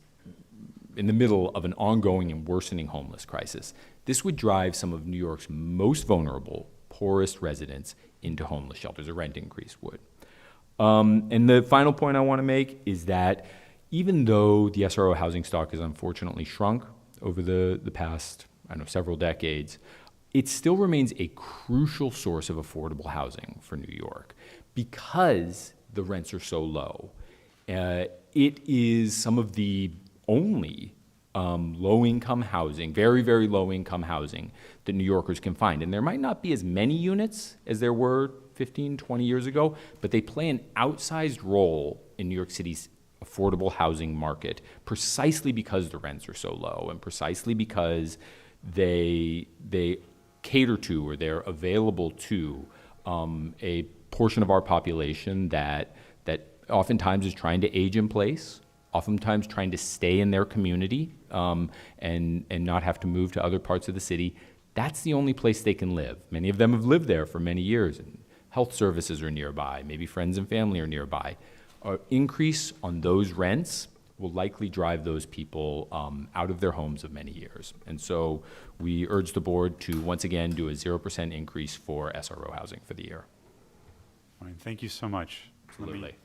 in the middle of an ongoing and worsening homeless crisis. This would drive some of New York's most vulnerable, poorest residents into homeless shelters. A rent increase would. And the final point I want to make is that even though the SRO housing stock has unfortunately shrunk over the past, I don't know, several decades, it still remains a crucial source of affordable housing for New York because the rents are so low. It is some of the only low-income housing, very, very low-income housing that New Yorkers can find. And there might not be as many units as there were 15, 20 years ago, but they play an outsized role in New York City's affordable housing market precisely because the rents are so low and precisely because they cater to or they're available to a portion of our population that oftentimes is trying to age in place, oftentimes trying to stay in their community and not have to move to other parts of the city. That's the only place they can live. Many of them have lived there for many years, and health services are nearby, maybe friends and family are nearby. An increase on those rents will likely drive those people out of their homes of many years. And so we urge the board to once again do a 0% increase for SRO housing for the year. All right, thank you so much. Absolutely.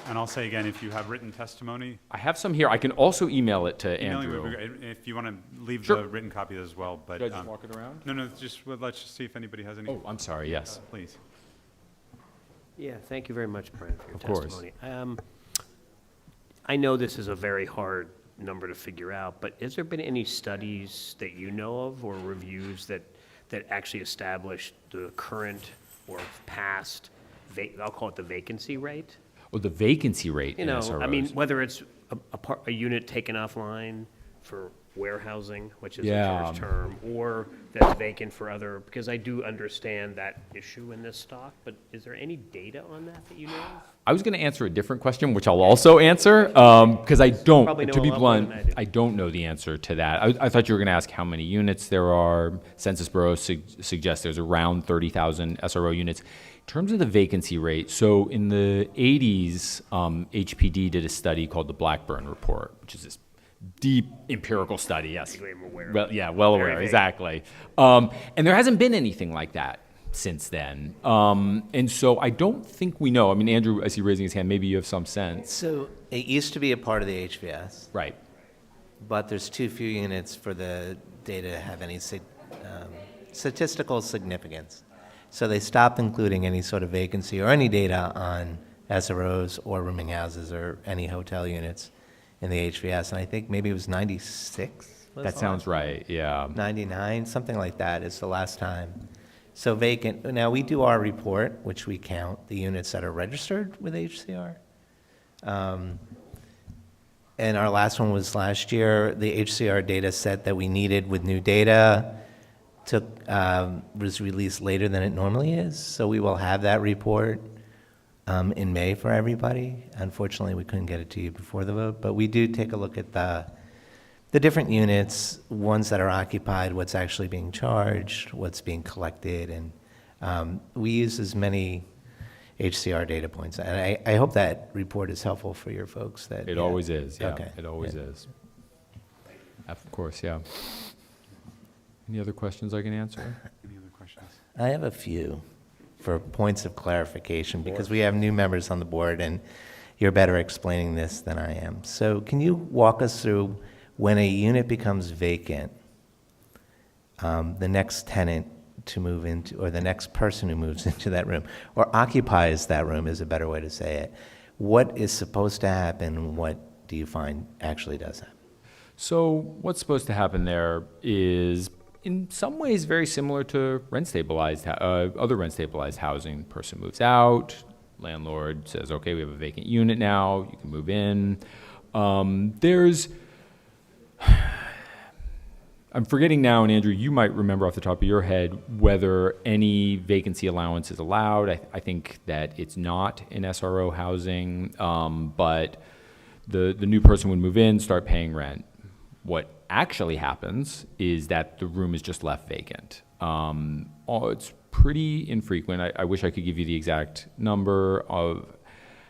And I'll say again, if you have written testimony, I have some here. I can also email it to emailing Andrew. would be great. If you want to leave Sure. the written copy as well, but Should I just walk it around? No, let's just see if anybody has any. Oh, I'm sorry, yes. Please. Yeah, thank you very much, Brian, for your Of course. testimony. I know this is a very hard number to figure out, but has there been any studies that you know of or reviews that actually establish the current or past, I'll call it the vacancy rate? Well, the vacancy rate You in know, SROs. I mean, whether it's a unit taken offline for warehousing, which is a Yeah. charged term, or that's vacant for other, because I do understand that issue in this stock, but is there any data on that you know of? I was going to answer a different question, which I'll also answer, because I don't, Probably know to a be lot more blunt, than I do. I don't know the answer to that. I thought you were going to ask how many units there are. Census Bureau suggests there's around 30,000 SRO units. In terms of the vacancy rate, so in the 80s, HPD did a study called the Blackburn Report, which is this deep empirical study, yes. Basically, I'm aware of Well, it. yeah, well Very aware, vague. exactly. And there hasn't been anything like that since then. And so I don't think we know. I mean, Andrew, I see raising his hand, maybe you have some sense. So it used to be a part of the HVS, Right. but there's too few units for the data to have any statistical significance. So they stopped including any sort of vacancy or any data on SROs or rooming houses or any hotel units in the HVS. And I think maybe it was 96? That sounds right, yeah. 99, something like that is the last time. So vacant, now we do our report, which we count the units that are registered with HCR. And our last one was last year. The HCR data set that we needed with new data was released later than it normally is. So we will have that report in May for everybody. Unfortunately, we couldn't get it to you before the vote, but we do take a look at the different units, ones that are occupied, what's actually being charged, what's being collected, and we use as many HCR data points. And I hope that report is helpful for your folks. That It yeah. always is, yeah. Okay. It always is. Of course, yeah. Any other questions I can answer? Any other questions? I have a few for points of clarification because we have new members on the board and you're better explaining this than I am. So can you walk us through when a unit becomes vacant, the next tenant to move into, or the next person who moves into that room, or occupies that room is a better way to say it. What is supposed to happen and what do you find actually does happen? So what's supposed to happen there is in some ways very similar to other rent-stabilized housing. Person moves out, landlord says, okay, we have a vacant unit now, you can move in. I'm forgetting now, and Andrew, you might remember off the top of your head whether any vacancy allowance is allowed. I think that it's not in SRO housing, but the new person would move in, start paying rent. What actually happens is that the room is just left vacant. It's pretty infrequent. I wish I could give you the exact number of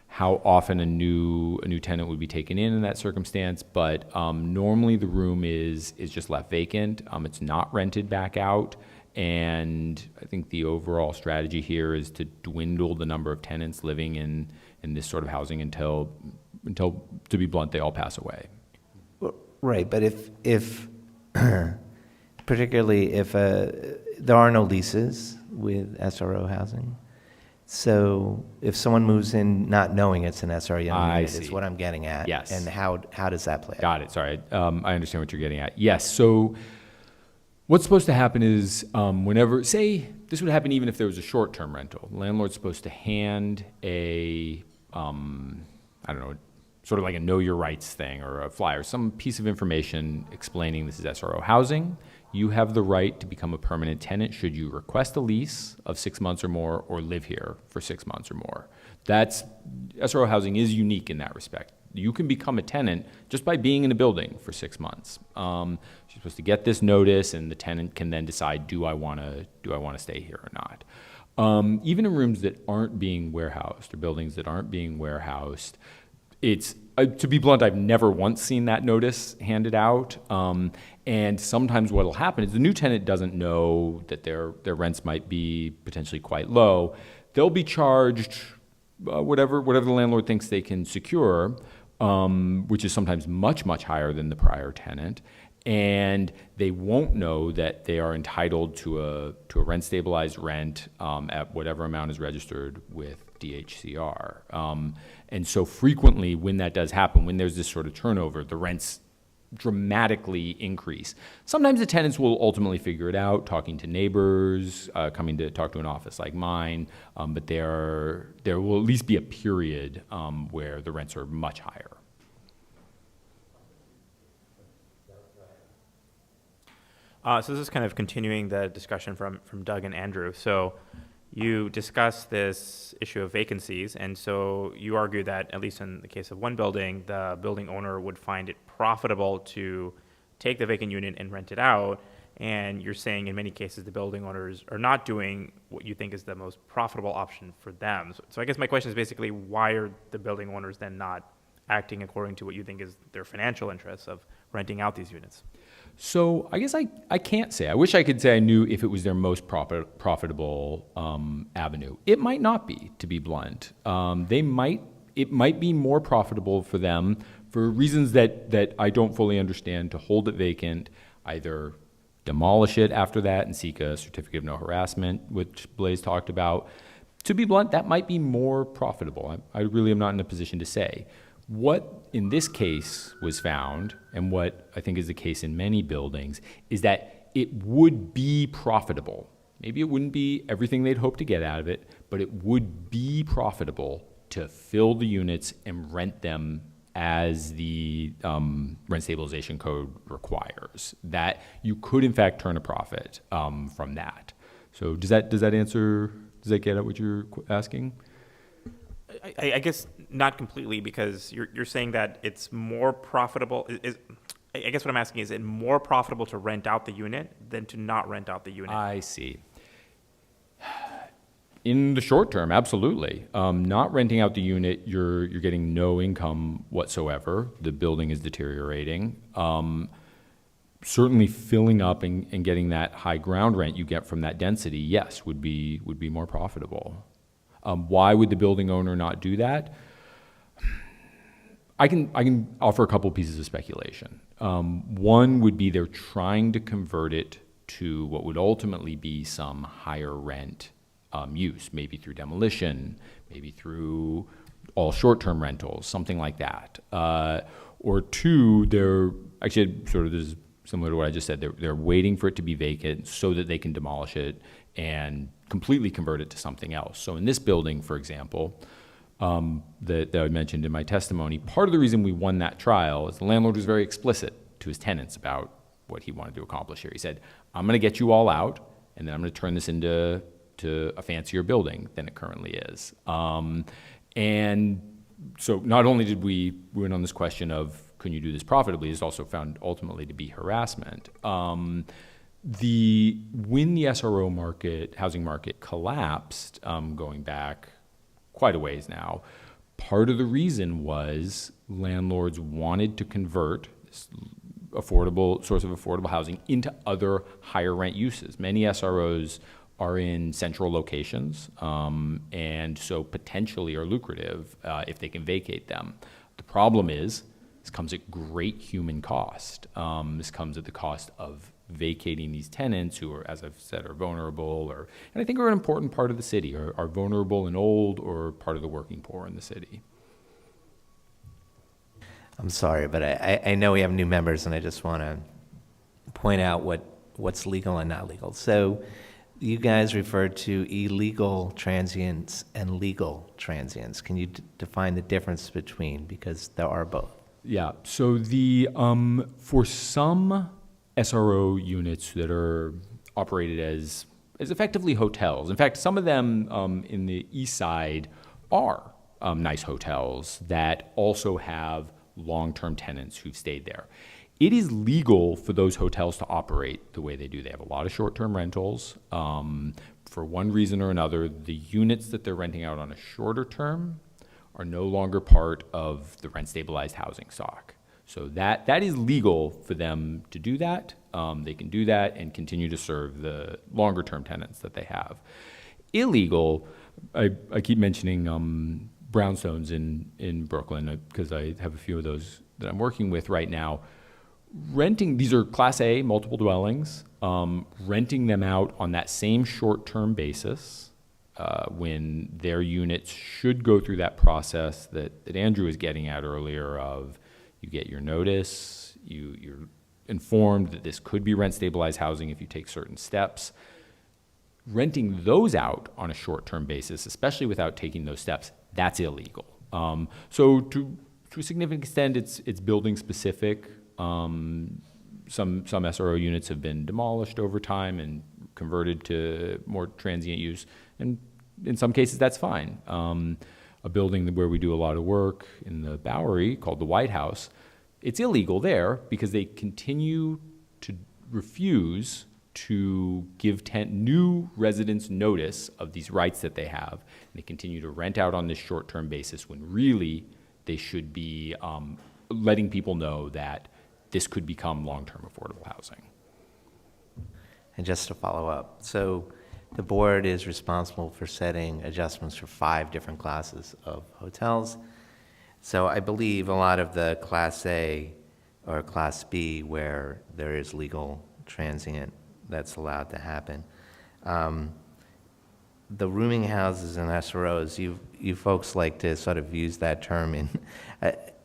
how often a new tenant would be taken in that circumstance, but normally the room is just left vacant. It's not rented back out, And I think the overall strategy here is to dwindle the number of tenants living in this sort of housing until, to be blunt, they all pass away. Right, but if particularly if there are no leases with SRO housing, so if someone moves in not knowing it's an SRO unit is what I'm getting at. Yes. And how does that play out? Got it, sorry. I understand what you're getting at. Yes, so what's supposed to happen is whenever, say, this would happen even if there was a short-term rental. The landlord's supposed to hand a, I don't know, sort of like a know your rights thing or a flyer, some piece of information explaining this is SRO housing. You have the right to become a permanent tenant should you request a lease of 6 months or more or live here for 6 months or more. SRO housing is unique in that respect. You can become a tenant just by being in a building for 6 months. You're supposed to get this notice, and the tenant can then decide, do I want to stay here or not? Even in rooms that aren't being warehoused or buildings that aren't being warehoused, it's to be blunt, I've never once seen that notice handed out. And sometimes what will happen is the new tenant doesn't know that their rents might be potentially quite low. They'll be charged whatever the landlord thinks they can secure, which is sometimes much, much higher than the prior tenant. And they won't know that they are entitled to a rent stabilized rent at whatever amount is registered with DHCR. And so frequently when that does happen, when there's this sort of turnover, the rents dramatically increase. Sometimes the tenants will ultimately figure it out, talking to neighbors, coming to talk to an office like mine, but there will at least be a period where the rents are much higher. So this is kind of continuing the discussion from Doug and Andrew. So you discussed this issue of vacancies, and so you argue that, at least in the case of one building, the building owner would find it profitable to take the vacant unit and rent it out, and you're saying in many cases the building owners are not doing what you think is the most profitable option for them. So I guess my question is basically, why are the building owners then not acting according to what you think is their financial interests of renting out these units? So I guess I can't say. I wish I could say I knew if it was their most profitable avenue. It might not be, to be blunt. It might be more profitable for them for reasons that I don't fully understand, to hold it vacant, either demolish it after that and seek a certificate of no harassment, which Blaise talked about. To be blunt, that might be more profitable. I really am not in a position to say. What in this case was found, and what I think is the case in many buildings, is that it would be profitable. Maybe it wouldn't be everything they'd hope to get out of it, but it would be profitable to fill the units and rent them as the rent stabilization code requires. That you could in fact turn a profit from that. So does that get at what you're asking? I guess not completely, because you're saying that it's more profitable. I guess what I'm asking is it more profitable to rent out the unit than to not rent out the unit? I see. In the short term, absolutely. Not renting out the unit, you're getting no income whatsoever. The building is deteriorating. Certainly filling up and getting that high ground rent you get from that density, yes, would be more profitable. Why would the building owner not do that? I can offer a couple pieces of speculation. One would be they're trying to convert it to what would ultimately be some higher rent use, maybe through demolition, maybe through all short-term rentals, something like that. Or two, they're actually sort of this is similar to what I just said. They're waiting for it to be vacant so that they can demolish it and completely convert it to something else. So in this building, for example, that I mentioned in my testimony, part of the reason we won that trial is the landlord was very explicit to his tenants about what he wanted to accomplish here. He said, I'm going to get you all out, and then I'm going to turn this into a fancier building than it currently is. And so not only did we win on this question of can you do this profitably, it's also found ultimately to be harassment. When the SRO market, housing market collapsed, going back quite a ways now, part of the reason was landlords wanted to convert this source of affordable housing into other higher rent uses. Many SROs are in central locations, and so potentially are lucrative if they can vacate them. The problem is, this comes at great human cost. This comes at the cost of vacating these tenants who are, as I've said, are vulnerable, and I think are an important part of the city, are vulnerable and old, or part of the working poor in the city. I'm sorry, but I know we have new members, and I just want to point out what's legal and not legal. So you guys referred to illegal transients and legal transients. Can you define the difference between, because there are both? Yeah, so for some SRO units that are operated as effectively hotels, in fact, some of them in the east side are nice hotels that also have long-term tenants who've stayed there. It is legal for those hotels to operate the way they do. They have a lot of short-term rentals. For one reason or another, the units that they're renting out on a shorter term are no longer part of the rent-stabilized housing stock. So that is legal for them to do that. They can do that and continue to serve the longer-term tenants that they have. Illegal, I keep mentioning brownstones in Brooklyn because I have a few of those that I'm working with right now. Renting, these are Class A multiple dwellings, renting them out on that same short-term basis when their units should go through that process that Andrew was getting at earlier of you get your notice, you're informed that this could be rent-stabilized housing if you take certain steps. Renting those out on a short-term basis, especially without taking those steps, that's illegal. So to a significant extent, it's building specific. Some SRO units have been demolished over time and converted to more transient use, and in some cases that's fine. A building where we do a lot of work in the Bowery called the White House, it's illegal there because they continue to refuse to give new residents notice of these rights that they have. And they continue to rent out on this short-term basis when really they should be letting people know that this could become long-term affordable housing. And just to follow up, so the board is responsible for setting adjustments for 5 different classes of hotels. So I believe a lot of the Class A or Class B where there is legal transient that's allowed to happen. The rooming houses and SROs, you folks like to sort of use that term in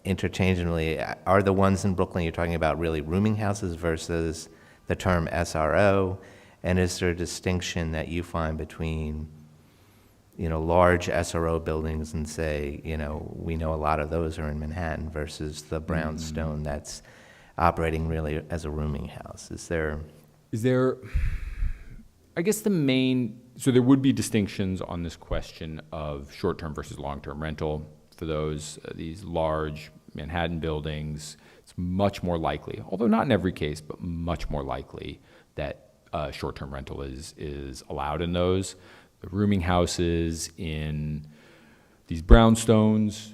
interchangeably. Are the ones in Brooklyn you're talking about really rooming houses versus the term SRO? And is there a distinction that you find between, large SRO buildings and say, we know a lot of those are in Manhattan versus the brownstone that's operating really as a rooming house? Is there, I guess so there would be distinctions on this question of short-term versus long-term rental. For these large Manhattan buildings, it's much more likely, although not in every case, but much more likely that short-term rental is allowed in those. The rooming houses in these brownstones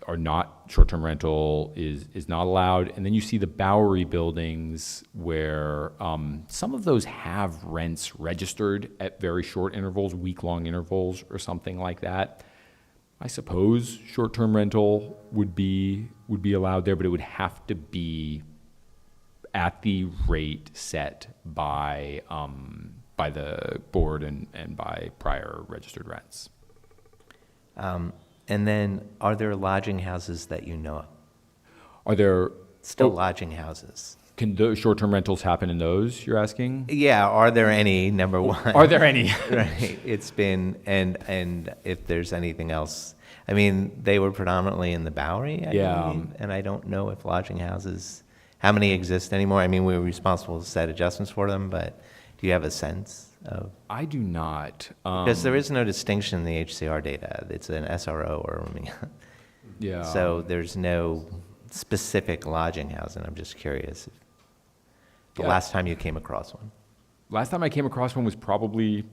are not, short-term rental is not allowed. And then you see the Bowery buildings where some of those have rents registered at very short intervals, week-long intervals or something like that. I suppose short-term rental would be allowed there, but it would have to be at the rate set by the board and by prior registered rents. and then are there lodging houses that you know of? Are there Still lodging houses? Can those short-term rentals happen in those, you're asking? Yeah, are there any, number one? Are there any? Right, it's been, and if there's anything else. I mean, they were predominantly in the Bowery, I believe, and I don't know if lodging houses, how many exist anymore? I mean, we were responsible to set adjustments for them, but do you have a sense of? I do not. Because there is no distinction in the HCR data. It's an SRO or a rooming. Yeah. So there's no specific lodging housing. I'm just curious. The last time you came across one? Last time I came across one was probably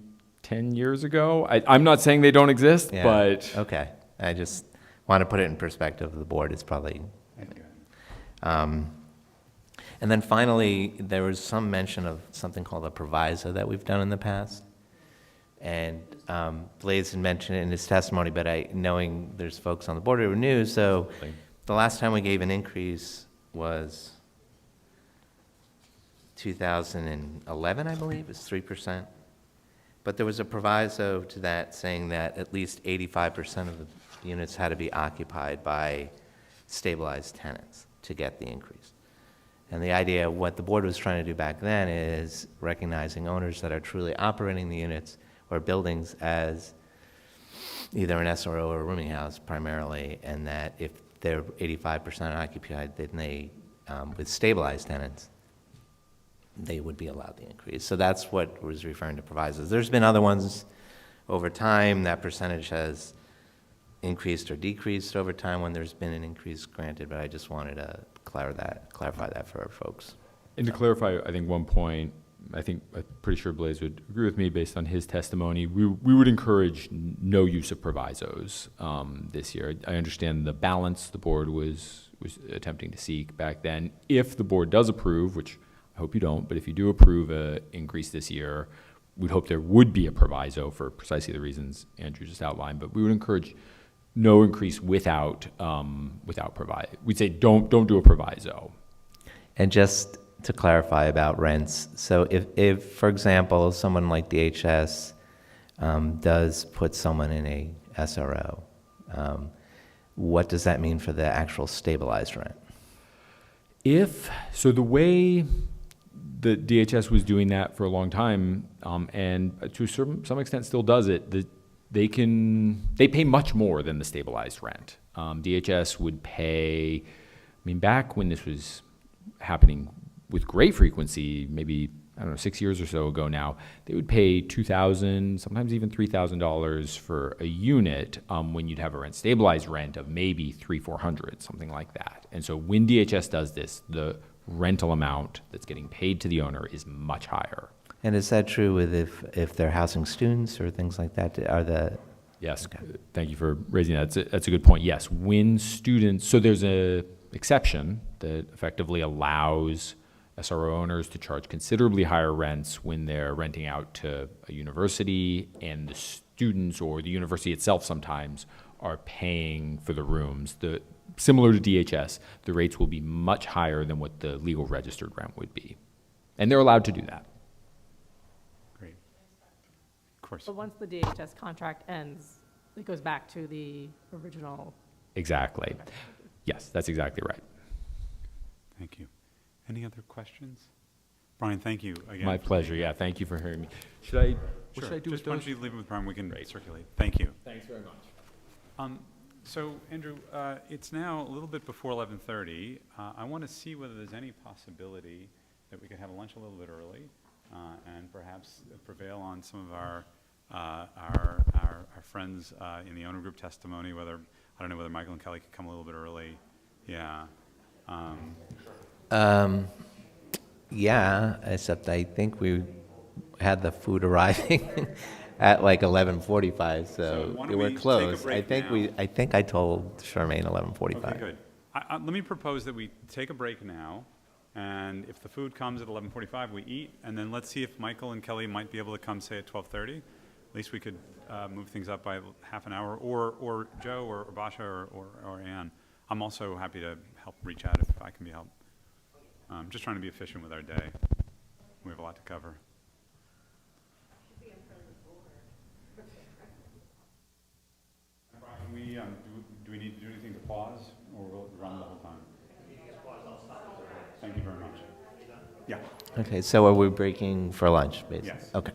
10 years ago. I'm not saying they don't exist, Yeah. but... Okay. I just want to put it in perspective. The board is probably... And then finally, there was some mention of something called a proviso that we've done in the past. And Blaze had mentioned it in his testimony, but knowing there's folks on the board who are new, so the last time we gave an increase was 2011, I believe, it's 3%. But there was a proviso to that saying that at least 85% of the units had to be occupied by stabilized tenants to get the increase. And the idea, what the board was trying to do back then is recognizing owners that are truly operating the units or buildings as either an SRO or a rooming house primarily, and that if they're 85% occupied, then they, with stabilized tenants, they would be allowed the increase. So that's what was referring to provisos. There's been other ones over time. That percentage has increased or decreased over time when there's been an increase granted, but I just wanted to clarify that for our folks. And to clarify, I think one point, I'm pretty sure Blaze would agree with me based on his testimony, we would encourage no use of provisos this year. I understand the balance the board was attempting to seek back then. If the board does approve, which I hope you don't, but if you do approve an increase this year, we'd hope there would be a proviso for precisely the reasons Andrew just outlined, but we would encourage no increase without proviso. We'd say don't do a proviso. And just to clarify about rents, so if for example, someone like DHS does put someone in a SRO, what does that mean for the actual stabilized rent? So the way the DHS was doing that for a long time, and to some extent still does it, they pay much more than the stabilized rent. DHS would pay, back when this was happening with great frequency, maybe, 6 years or so ago now, they would pay $2,000, sometimes even $3,000 for a unit when you'd have a stabilized rent of maybe $300-400, something like that. And so when DHS does this, the rental amount that's getting paid to the owner is much higher. And is that true with if they're housing students or things like that? Yes, okay. Thank you for raising that. That's a good point. Yes, when students, so there's an exception that effectively allows SRO owners to charge considerably higher rents when they're renting out to a university, and the students or the university itself sometimes are paying for the rooms. Similar to DHS, the rates will be much higher than what the legal registered rent would be. And they're allowed to do that. Great. Of course. But once the DHS contract ends, it goes back to the original. Exactly. Yes, that's exactly right. Thank you. Any other questions? Brian, thank you again. My pleasure. Yeah, thank you for hearing me. What should I do Just with why don't those? you leave it with Brian? We can circulate. Thank you. Thanks very much. So, Andrew, it's now a little bit before 11:30. I want to see whether there's any possibility that we could have lunch a little bit early and perhaps prevail on some of our friends in the owner group testimony. I don't know whether Michael and Kelly could come a little bit early. Yeah. Yeah, except I think we had the food arriving at like 11:45, so why we don't were we take a close. break I think I told Charmaine 11:45. Okay, good. Let me propose that we take a break now, and if the food comes at 11:45, we eat, and then let's see if Michael and Kelly might be able to come, say, at 12:30. At least we could move things up by half an hour, or Joe, or Basha, or Ann. I'm also happy to help reach out if I can be helped. Just trying to be efficient with our day. We have a lot to cover. Brian, do we need to do anything to pause, or will it run the whole time? Thank you very much. Yeah. Okay, so are we breaking for lunch, basically? Yes. Okay.